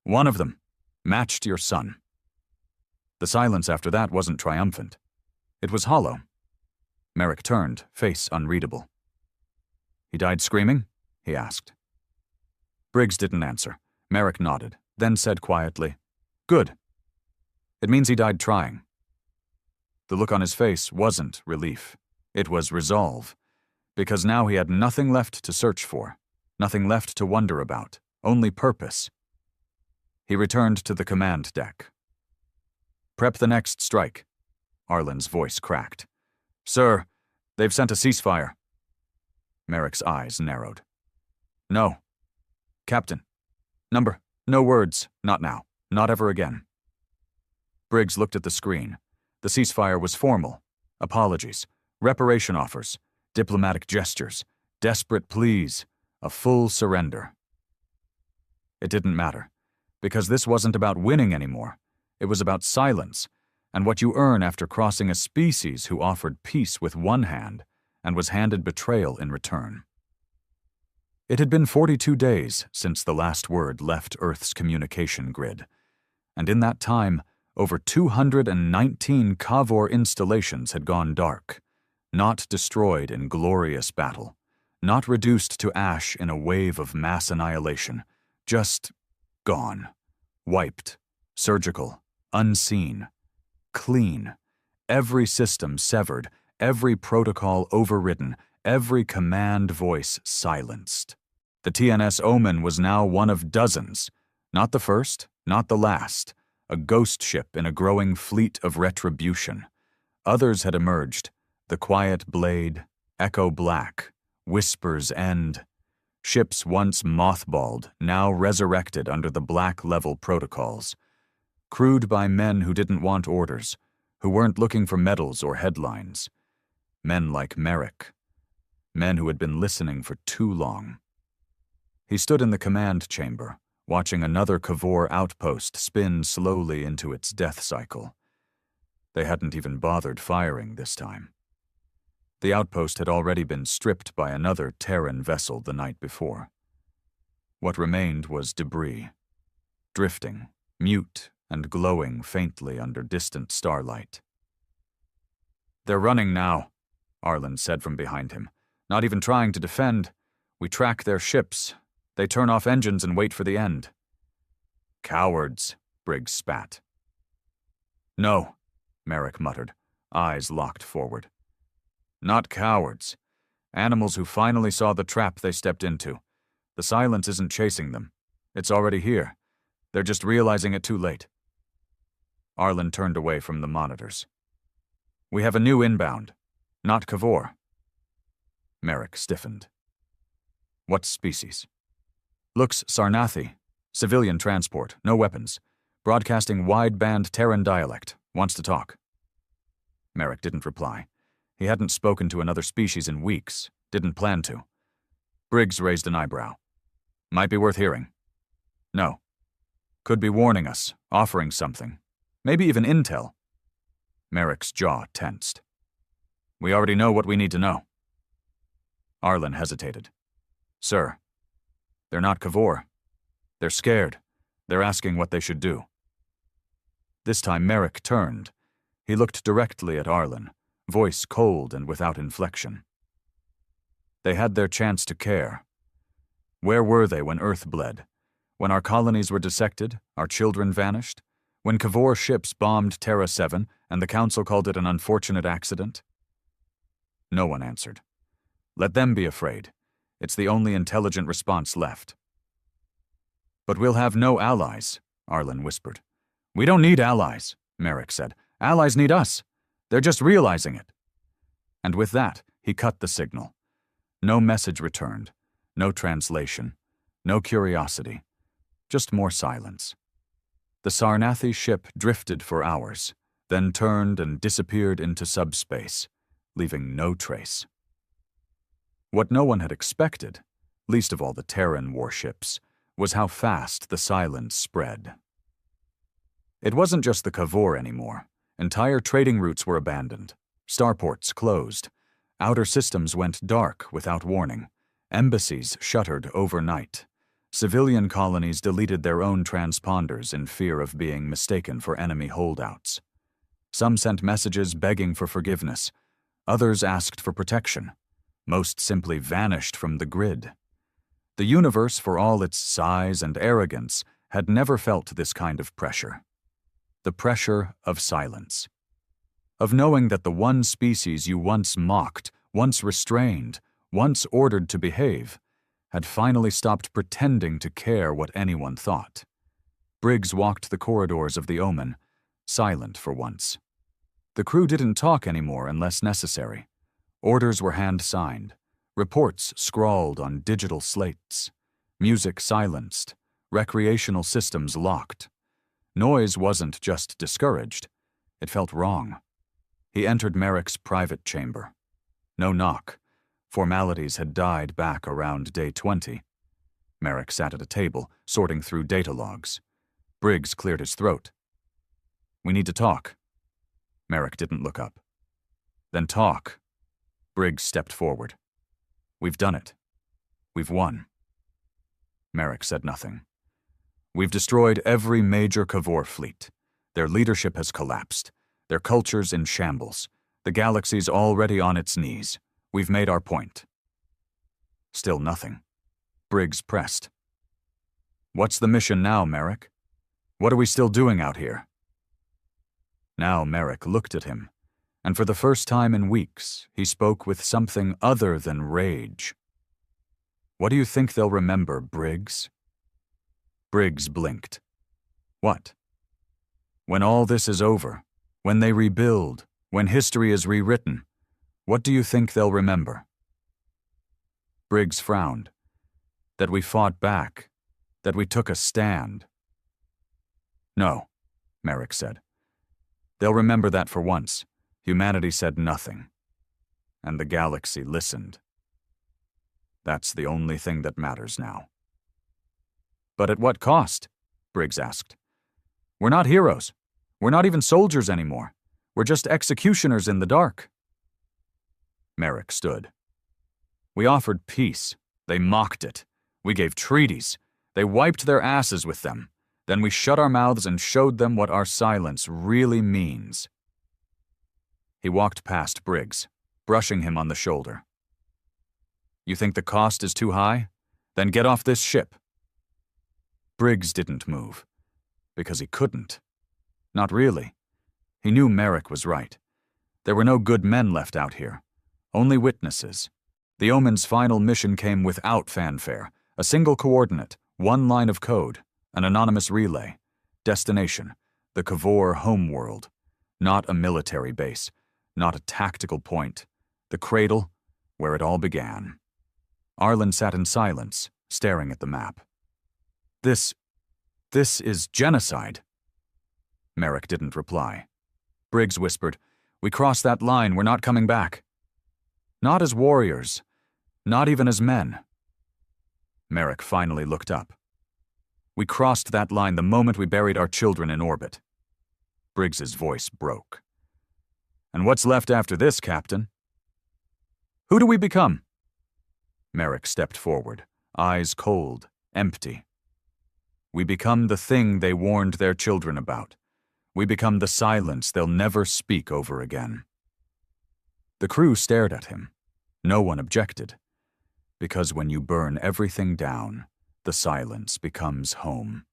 One of them matched your son. The silence after that wasn't triumphant. It was hollow. Merrick turned, face unreadable. He died screaming? He asked. Briggs didn't answer. Merrick nodded, then said quietly, Good. It means he died trying. The look on his face wasn't relief. It was resolve, because now he had nothing left to search for, nothing left to wonder about, only purpose. He returned to the command deck. Prep the next strike. Arlen's voice cracked. Sir, they've sent a ceasefire. Merrick's eyes narrowed. No. Captain. Number. No words. Not now. Not ever again. Briggs looked at the screen. The ceasefire was formal. Apologies. Reparation offers. Diplomatic gestures. Desperate pleas. A full surrender. It didn't matter, because this wasn't about winning anymore. It was about silence, and what you earn after crossing a species who offered peace with one hand and was handed betrayal in return. It had been 42 days since the last word left Earth's communication grid, and in that time, over 219 Kavor installations had gone dark, not destroyed in glorious battle, not reduced to ash in a wave of mass annihilation, just gone, wiped, surgical, unseen, clean, every system severed, every protocol overridden, every command voice silenced. The TNS Omen was now one of dozens, not the first, not the last, a ghost ship in a growing fleet of retribution. Others had emerged, the Quiet Blade, Echo Black, Whisper's End. Ships once mothballed, now resurrected under the Black Level protocols. Crewed by men who didn't want orders, who weren't looking for medals or headlines. Men like Merrick. Men who had been listening for too long. He stood in the command chamber, watching another Kavor outpost spin slowly into its death cycle. They hadn't even bothered firing this time. The outpost had already been stripped by another Terran vessel the night before. What remained was debris, drifting, mute and glowing faintly under distant starlight. They're running now, Arlen said from behind him. Not even trying to defend. We track their ships. They turn off engines and wait for the end. Cowards, Briggs spat. No, Merrick muttered, eyes locked forward. Not cowards. Animals who finally saw the trap they stepped into. The silence isn't chasing them. It's already here. They're just realizing it too late. Arlen turned away from the monitors. We have a new inbound. Not Cavor. Merrick stiffened. What species? Looks Sarnathi. Civilian transport, no weapons. Broadcasting wideband Terran dialect. Wants to talk. Merrick didn't reply. He hadn't spoken to another species in weeks. Didn't plan to. Briggs raised an eyebrow. Might be worth hearing. No. Could be warning us, offering something. Maybe even intel. Merrick's jaw tensed. We already know what we need to know. Arlen hesitated. Sir, they're not Cavor. They're scared. They're asking what they should do. This time Merrick turned. He looked directly at Arlen, voice cold and without inflection. They had their chance to care. Where were they when Earth bled? When our colonies were dissected, our children vanished? When Cavor ships bombed Terra 7 and the Council called it an unfortunate accident? No one answered. Let them be afraid. It's the only intelligent response left. But we'll have no allies, Arlen whispered. We don't need allies, Merrick said. Allies need us. They're just realizing it. And with that, he cut the signal. No message returned. No translation. No curiosity. Just more silence. The Sarnathi ship drifted for hours, then turned and disappeared into subspace, leaving no trace. What no one had expected, least of all the Terran warships, was how fast the silence spread. It wasn't just the Cavor anymore. Entire trading routes were abandoned. Starports closed. Outer systems went dark without warning. Embassies shuttered overnight. Civilian colonies deleted their own transponders in fear of being mistaken for enemy holdouts. Some sent messages begging for forgiveness. Others asked for protection. Most simply vanished from the grid. The universe, for all its size and arrogance, had never felt this kind of pressure. The pressure of silence. Of knowing that the one species you once mocked, once restrained, once ordered to behave, had finally stopped pretending to care what anyone thought. Briggs walked the corridors of the Omen, silent for once. The crew didn't talk anymore unless necessary. Orders were hand-signed, reports scrawled on digital slates, music silenced, recreational systems locked. Noise wasn't just discouraged, it felt wrong. He entered Merrick's private chamber. No knock. Formalities had died back around day 20. Merrick sat at a table, sorting through data logs. Briggs cleared his throat. We need to talk. Merrick didn't look up. Then talk. Briggs stepped forward. We've done it. We've won. Merrick said nothing. We've destroyed every major Cavor fleet. Their leadership has collapsed. Their culture's in shambles. The galaxy's already on its knees. We've made our point. Still nothing. Briggs pressed. What's the mission now, Merrick? What are we still doing out here? Now Merrick looked at him, and for the first time in weeks, he spoke with something other than rage. What do you think they'll remember, Briggs? Briggs blinked. What? When all this is over, when they rebuild, when history is rewritten, what do you think they'll remember? Briggs frowned. That we fought back, that we took a stand. No, Merrick said. They'll remember that for once. Humanity said nothing. And the galaxy listened. That's the only thing that matters now. But at what cost? Briggs asked. We're not heroes. We're not even soldiers anymore. We're just executioners in the dark. Merrick stood. We offered peace. They mocked it. We gave treaties. They wiped their asses with them. Then we shut our mouths and showed them what our silence really means. He walked past Briggs, brushing him on the shoulder. "You think the cost is too high? Then get off this ship." Briggs didn't move, because he couldn't. Not really. He knew Merrick was right. There were no good men left out here, only witnesses. The Omen's final mission came without fanfare, a single coordinate, one line of code, an anonymous relay. Destination, the Cavor homeworld. Not a military base, not a tactical point. The cradle, where it all began. Arlen sat in silence, staring at the map. This is genocide." Merrick didn't reply. Briggs whispered, "We crossed that line, we're not coming back." "Not as warriors, not even as men." Merrick finally looked up. "We crossed that line the moment we buried our children in orbit." Briggs's voice broke. "And what's left after this, Captain?" "Who do we become?" Merrick stepped forward, eyes cold, empty. "We become the thing they warned their children about. We become the silence they'll never speak over again." The crew stared at him. No one objected. Because when you burn everything down, the silence becomes home.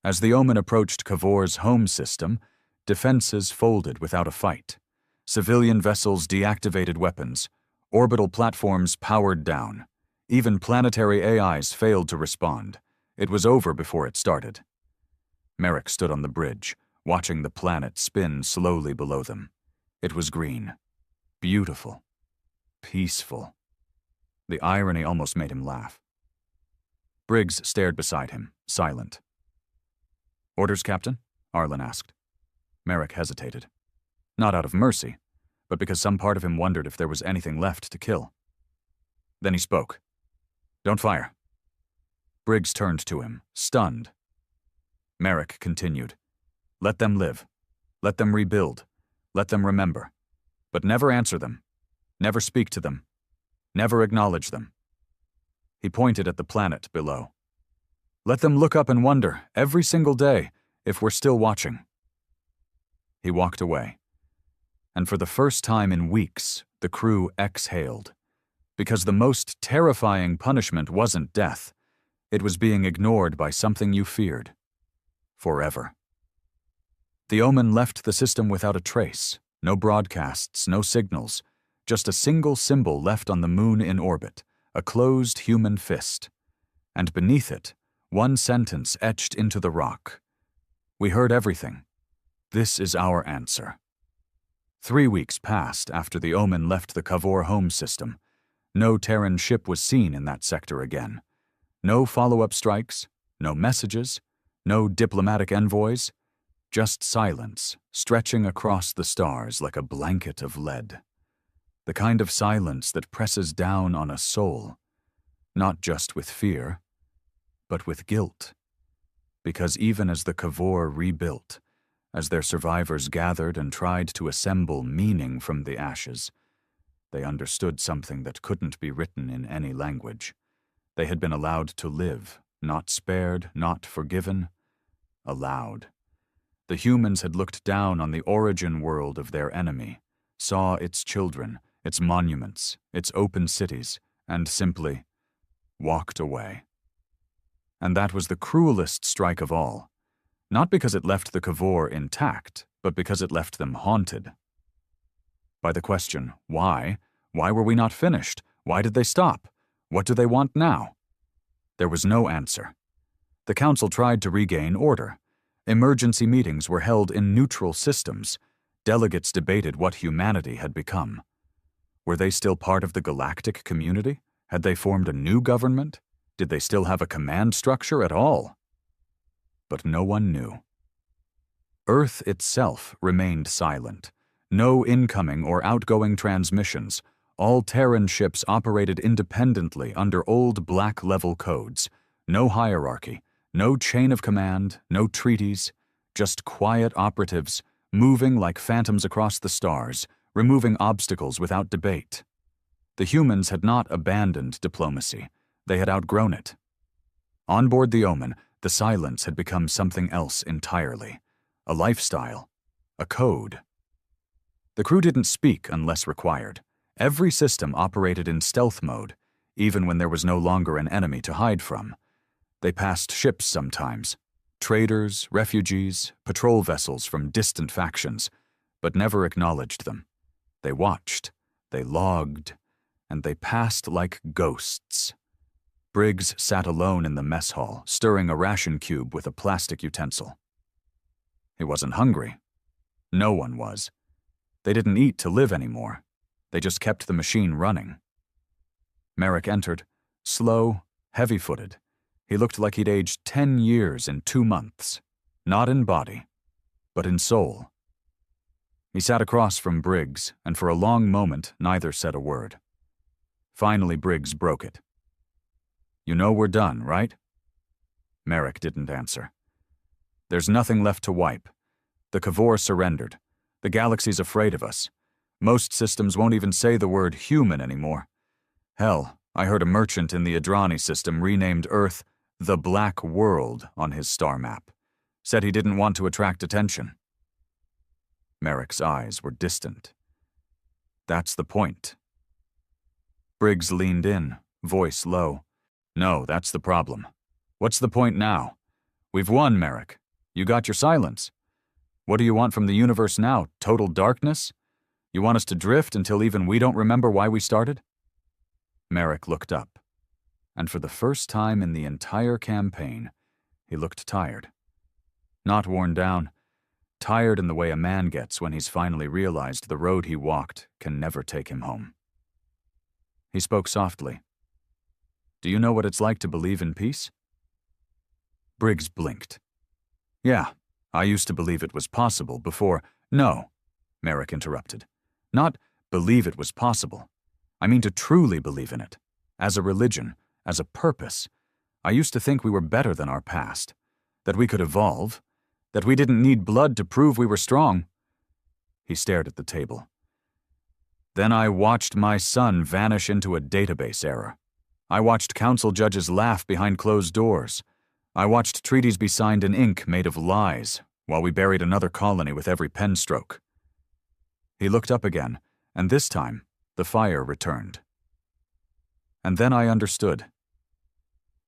As the Omen approached Cavor's home system, defenses folded without a fight. Civilian vessels deactivated weapons. Orbital platforms powered down. Even planetary AIs failed to respond. It was over before it started. Merrick stood on the bridge, watching the planet spin slowly below them. It was green. Beautiful. Peaceful. The irony almost made him laugh. Briggs stared beside him, silent. "Orders, Captain?" Arlen asked. Merrick hesitated. Not out of mercy, but because some part of him wondered if there was anything left to kill. Then he spoke. "Don't fire." Briggs turned to him, stunned. Merrick continued. "Let them live. Let them rebuild. Let them remember. But never answer them. Never speak to them. Never acknowledge them." He pointed at the planet below. "Let them look up and wonder, every single day, if we're still watching." He walked away. And for the first time in weeks, the crew exhaled. Because the most terrifying punishment wasn't death. It was being ignored by something you feared. Forever. The Omen left the system without a trace. No broadcasts, no signals. Just a single symbol left on the moon in orbit. A closed human fist. And beneath it, one sentence etched into the rock. "We heard everything. This is our answer." 3 weeks passed after the Omen left the Cavor home system. No Terran ship was seen in that sector again. No follow-up strikes, no messages, no diplomatic envoys, just silence stretching across the stars like a blanket of lead. The kind of silence that presses down on a soul, not just with fear, but with guilt. Because even as the Cavor rebuilt, as their survivors gathered and tried to assemble meaning from the ashes, they understood something that couldn't be written in any language. They had been allowed to live, not spared, not forgiven, allowed. The humans had looked down on the origin world of their enemy, saw its children, its monuments, its open cities, and simply walked away. And that was the cruelest strike of all, not because it left the Cavor intact, but because it left them haunted. By the question, why? Why were we not finished? Why did they stop? What do they want now? There was no answer. The Council tried to regain order. Emergency meetings were held in neutral systems. Delegates debated what humanity had become. Were they still part of the galactic community? Had they formed a new government? Did they still have a command structure at all? But no one knew. Earth itself remained silent. No incoming or outgoing transmissions. All Terran ships operated independently under old black-level codes. No hierarchy, no chain of command, no treaties, just quiet operatives moving like phantoms across the stars, removing obstacles without debate. The humans had not abandoned diplomacy. They had outgrown it. On board the Omen, the silence had become something else entirely. A lifestyle. A code. The crew didn't speak unless required. Every system operated in stealth mode, even when there was no longer an enemy to hide from. They passed ships sometimes, traders, refugees, patrol vessels from distant factions, but never acknowledged them. They watched, they logged, and they passed like ghosts. Briggs sat alone in the mess hall, stirring a ration cube with a plastic utensil. He wasn't hungry. No one was. They didn't eat to live anymore. They just kept the machine running. Merrick entered, slow, heavy-footed. He looked like he'd aged 10 years in 2 months, not in body, but in soul. He sat across from Briggs, and for a long moment neither said a word. Finally, Briggs broke it. "You know we're done, right?" Merrick didn't answer. "There's nothing left to wipe. The Cavor surrendered. The galaxy's afraid of us. Most systems won't even say the word human anymore. Hell, I heard a merchant in the Adrani system renamed Earth the Black World on his star map. Said he didn't want to attract attention." Merrick's eyes were distant. "That's the point." Briggs leaned in, voice low. "No, that's the problem. What's the point now? We've won, Merrick. You got your silence. What do you want from the universe now? Total darkness? You want us to drift until even we don't remember why we started?" Merrick looked up, and for the first time in the entire campaign, he looked tired. Not worn down, tired in the way a man gets when he's finally realized the road he walked can never take him home. He spoke softly. "Do you know what it's like to believe in peace?" Briggs blinked. "Yeah, I used to believe it was possible before—" "No," Merrick interrupted. "Not believe it was possible. I mean to truly believe in it. As a religion, as a purpose. I used to think we were better than our past. That we could evolve. That we didn't need blood to prove we were strong." He stared at the table. "Then I watched my son vanish into a database error. I watched council judges laugh behind closed doors. I watched treaties be signed in ink made of lies, while we buried another colony with every pen stroke." He looked up again, and this time, the fire returned. "And then I understood.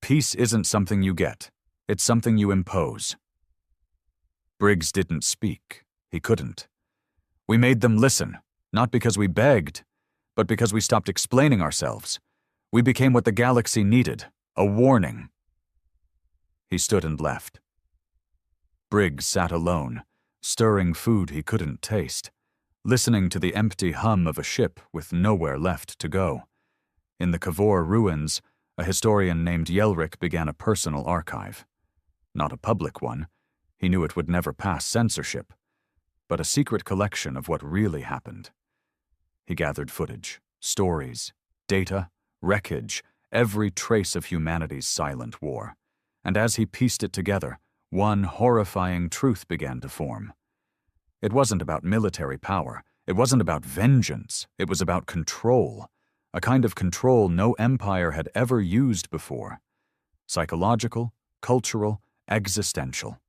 Peace isn't something you get. It's something you impose." Briggs didn't speak. He couldn't. "We made them listen, not because we begged, but because we stopped explaining ourselves. We became what the galaxy needed, a warning." He stood and left. Briggs sat alone, stirring food he couldn't taste, listening to the empty hum of a ship with nowhere left to go. In the Cavor ruins, a historian named Yelric began a personal archive. Not a public one. He knew it would never pass censorship, but a secret collection of what really happened. He gathered footage, stories, data, wreckage, every trace of humanity's silent war. And as he pieced it together, one horrifying truth began to form. It wasn't about military power. It wasn't about vengeance. It was about control, a kind of control no empire had ever used before. Psychological, cultural, existential.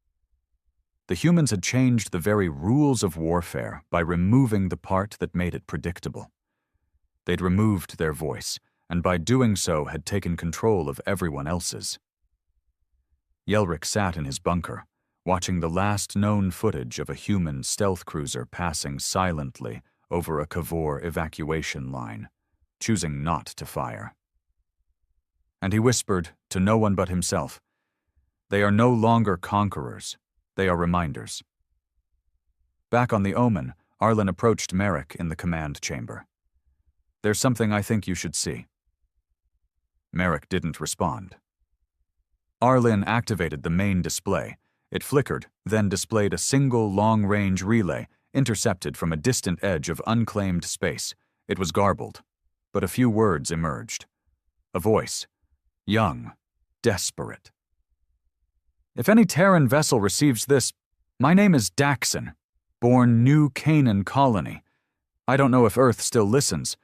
The humans had changed the very rules of warfare by removing the part that made it predictable. They'd removed their voice, and by doing so had taken control of everyone else's. Yelric sat in his bunker, watching the last known footage of a human stealth cruiser passing silently over a Cavor evacuation line, choosing not to fire. And he whispered, to no one but himself, "They are no longer conquerors. They are reminders." Back on the Omen, Arlen approached Merrick in the command chamber. "There's something I think you should see." Merrick didn't respond. Arlen activated the main display. It flickered, then displayed a single long-range relay intercepted from a distant edge of unclaimed space. It was garbled, but a few words emerged. A voice, young, desperate. "If any Terran vessel receives this, my name is Daxon, born New Canaan Colony. I don't know if Earth still listens,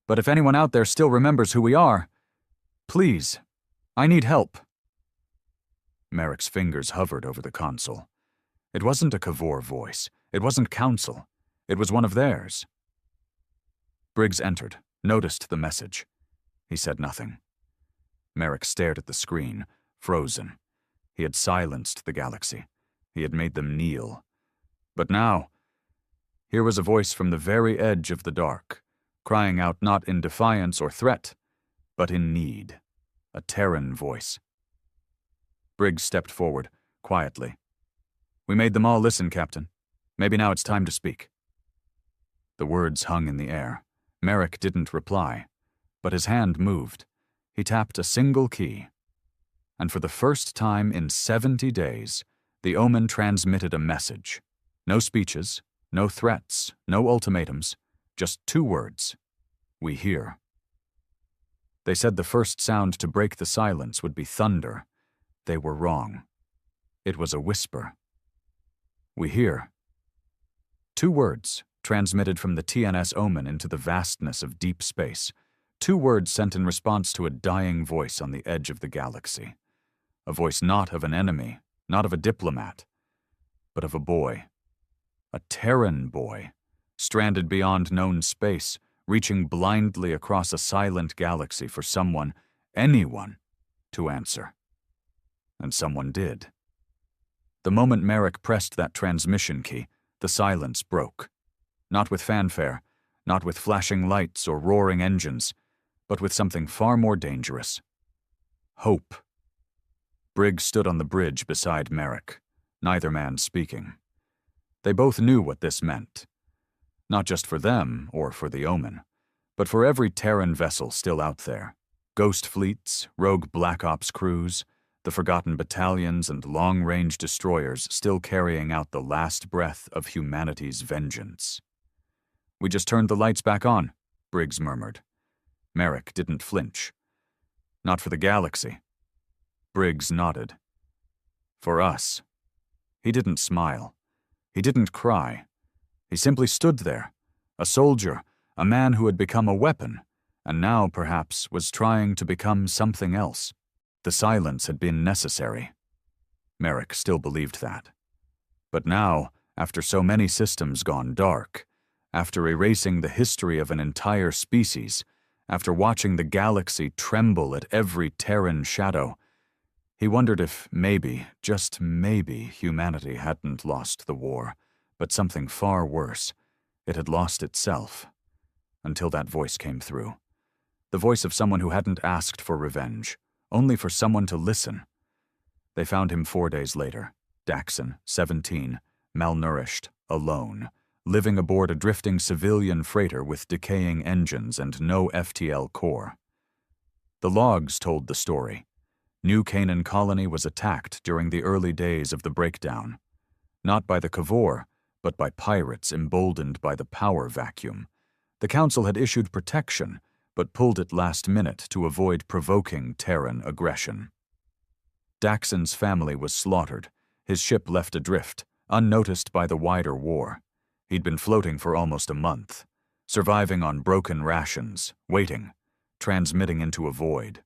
but if anyone out there still remembers who we are, please, I need help." Merrick's fingers hovered over the console. It wasn't a Cavor voice. It wasn't counsel. It was one of theirs. Briggs entered, noticed the message. He said nothing. Merrick stared at the screen, frozen. He had silenced the galaxy. He had made them kneel. But now, here was a voice from the very edge of the dark, crying out not in defiance or threat, but in need. A Terran voice. Briggs stepped forward, quietly. "We made them all listen, Captain. Maybe now it's time to speak." The words hung in the air. Merrick didn't reply, but his hand moved. He tapped a single key. And for the first time in 70 days, the Omen transmitted a message. No speeches, no threats, no ultimatums, just 2 words. "We hear." They said the first sound to break the silence would be thunder. They were wrong. It was a whisper. "We hear." 2 words, transmitted from the TNS Omen into the vastness of deep space. 2 words sent in response to a dying voice on the edge of the galaxy. A voice not of an enemy, not of a diplomat, but of a boy. A Terran boy, stranded beyond known space, reaching blindly across a silent galaxy for someone, anyone, to answer. And someone did. The moment Merrick pressed that transmission key, the silence broke. Not with fanfare, not with flashing lights or roaring engines, but with something far more dangerous. Hope. Briggs stood on the bridge beside Merrick, neither man speaking. They both knew what this meant. Not just for them or for the Omen, but for every Terran vessel still out there. Ghost fleets, rogue Black Ops crews, the forgotten battalions and long-range destroyers still carrying out the last breath of humanity's vengeance. "We just turned the lights back on," Briggs murmured. Merrick didn't flinch. "Not for the galaxy." Briggs nodded. "For us." He didn't smile. He didn't cry. He simply stood there, a soldier, a man who had become a weapon, and now, perhaps, was trying to become something else. The silence had been necessary. Merrick still believed that. But now, after so many systems gone dark, after erasing the history of an entire species, after watching the galaxy tremble at every Terran shadow, he wondered if maybe, just maybe, humanity hadn't lost the war, but something far worse. It had lost itself. Until that voice came through. The voice of someone who hadn't asked for revenge, only for someone to listen. They found him 4 days later, Daxon, 17, malnourished, alone, living aboard a drifting civilian freighter with decaying engines and no FTL core. The logs told the story. New Canaan colony was attacked during the early days of the breakdown. Not by the Kavor, but by pirates emboldened by the power vacuum. The Council had issued protection, but pulled it last minute to avoid provoking Terran aggression. Daxon's family was slaughtered, his ship left adrift, unnoticed by the wider war. He'd been floating for almost a month, surviving on broken rations, waiting, transmitting into a void.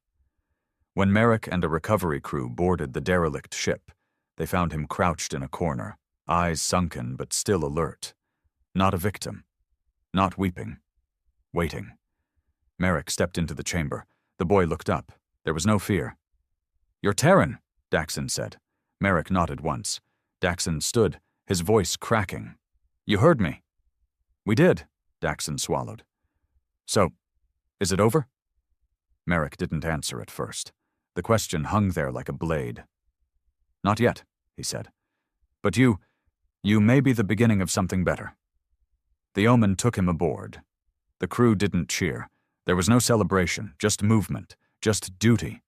When Merrick and a recovery crew boarded the derelict ship, they found him crouched in a corner, eyes sunken but still alert. Not a victim. Not weeping. Waiting. Merrick stepped into the chamber. The boy looked up. There was no fear. "You're Terran," Daxon said. Merrick nodded once. Daxon stood, his voice cracking. "You heard me." "We did," Daxon swallowed. "So, is it over?" Merrick didn't answer at first. The question hung there like a blade. "Not yet," he said. "But you may be the beginning of something better." The Omen took him aboard. The crew didn't cheer. There was no celebration, just movement, just duty.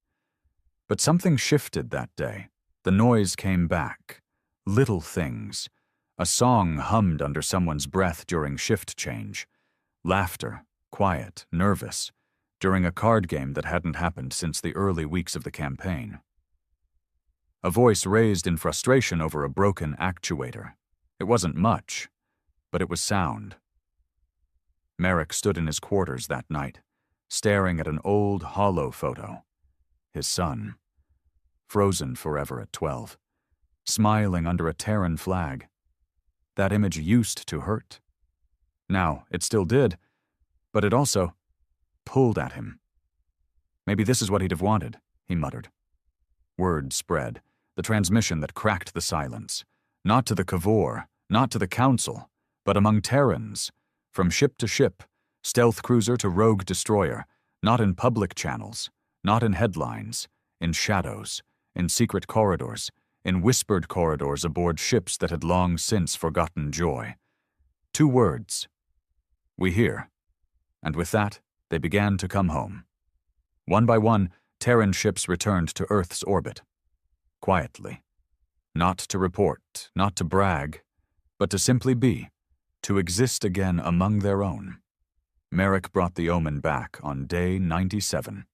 But something shifted that day. The noise came back. Little things. A song hummed under someone's breath during shift change. Laughter, quiet, nervous, during a card game that hadn't happened since the early weeks of the campaign. A voice raised in frustration over a broken actuator. It wasn't much, but it was sound. Merrick stood in his quarters that night, staring at an old hollow photo. His son. Frozen forever at 12. Smiling under a Terran flag. That image used to hurt. Now, it still did, but it also pulled at him. Maybe this is what he'd have wanted, he muttered. Word spread, the transmission that cracked the silence. Not to the Cavour, not to the Council, but among Terrans, from ship to ship, stealth cruiser to rogue destroyer, not in public channels, not in headlines, in shadows, in secret corridors, in whispered corridors aboard ships that had long since forgotten joy. 2 words. We hear. And with that, they began to come home. One by one, Terran ships returned to Earth's orbit. Quietly. Not to report, not to brag, but to simply be, to exist again among their own. Merrick brought the Omen back on day 97.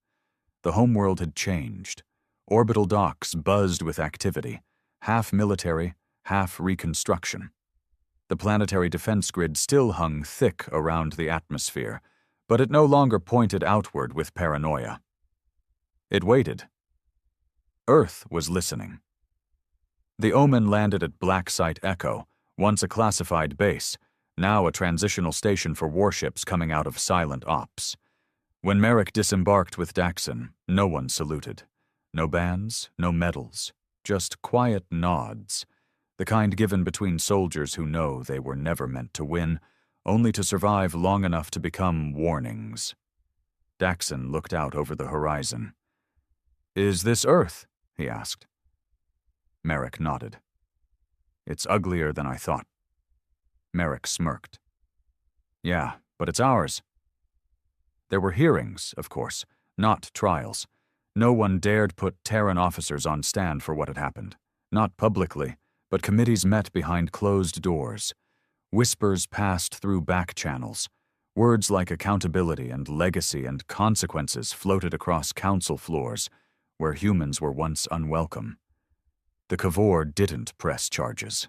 The homeworld had changed. Orbital docks buzzed with activity, half military, half reconstruction. The planetary defense grid still hung thick around the atmosphere, but it no longer pointed outward with paranoia. It waited. Earth was listening. The Omen landed at Black Site Echo, once a classified base, now a transitional station for warships coming out of silent ops. When Merrick disembarked with Daxon, no one saluted. No bands, no medals, just quiet nods, the kind given between soldiers who know they were never meant to win, only to survive long enough to become warnings. Daxon looked out over the horizon. "Is this Earth?" he asked. Merrick nodded. "It's uglier than I thought." Merrick smirked. "Yeah, but it's ours." There were hearings, of course, not trials. No one dared put Terran officers on stand for what had happened. Not publicly, but committees met behind closed doors. Whispers passed through back channels. Words like accountability and legacy and consequences floated across council floors, where humans were once unwelcome. The Cavour didn't press charges.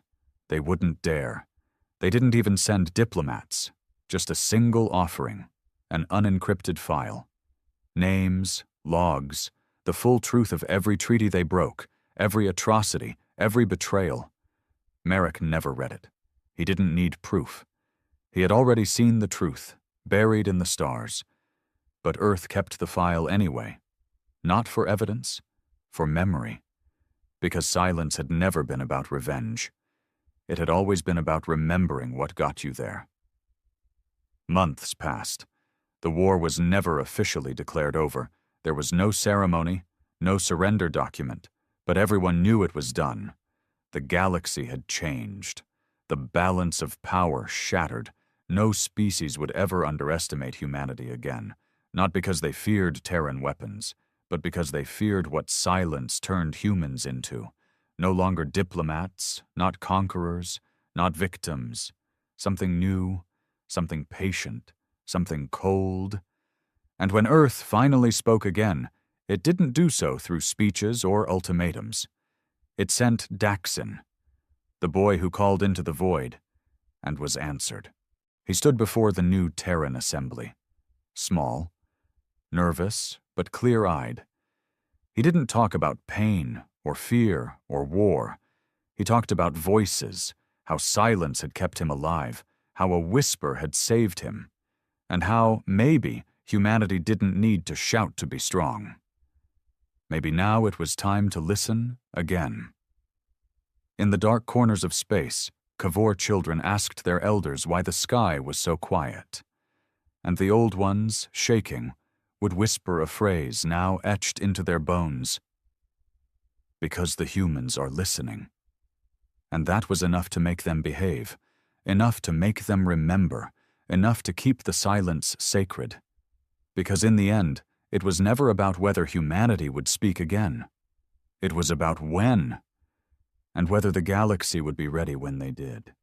They wouldn't dare. They didn't even send diplomats. Just a single offering, an unencrypted file. Names, logs, the full truth of every treaty they broke, every atrocity, every betrayal. Merrick never read it. He didn't need proof. He had already seen the truth, buried in the stars. But Earth kept the file anyway. Not for evidence, for memory. Because silence had never been about revenge. It had always been about remembering what got you there. Months passed. The war was never officially declared over. There was no ceremony, no surrender document, but everyone knew it was done. The galaxy had changed. The balance of power shattered. No species would ever underestimate humanity again, not because they feared Terran weapons, but because they feared what silence turned humans into. No longer diplomats, not conquerors, not victims. Something new, something patient, something cold. And when Earth finally spoke again, it didn't do so through speeches or ultimatums. It sent Daxon, the boy who called into the void, and was answered. He stood before the new Terran assembly. Small, nervous, but clear-eyed. He didn't talk about pain or fear or war. He talked about voices, how silence had kept him alive, how a whisper had saved him, and how, maybe, humanity didn't need to shout to be strong. Maybe now it was time to listen again. In the dark corners of space, Cavour children asked their elders why the sky was so quiet. And the old ones, shaking, would whisper a phrase now etched into their bones. Because the humans are listening. And that was enough to make them behave, enough to make them remember, enough to keep the silence sacred. Because in the end, it was never about whether humanity would speak again. It was about when, and whether the galaxy would be ready when they did.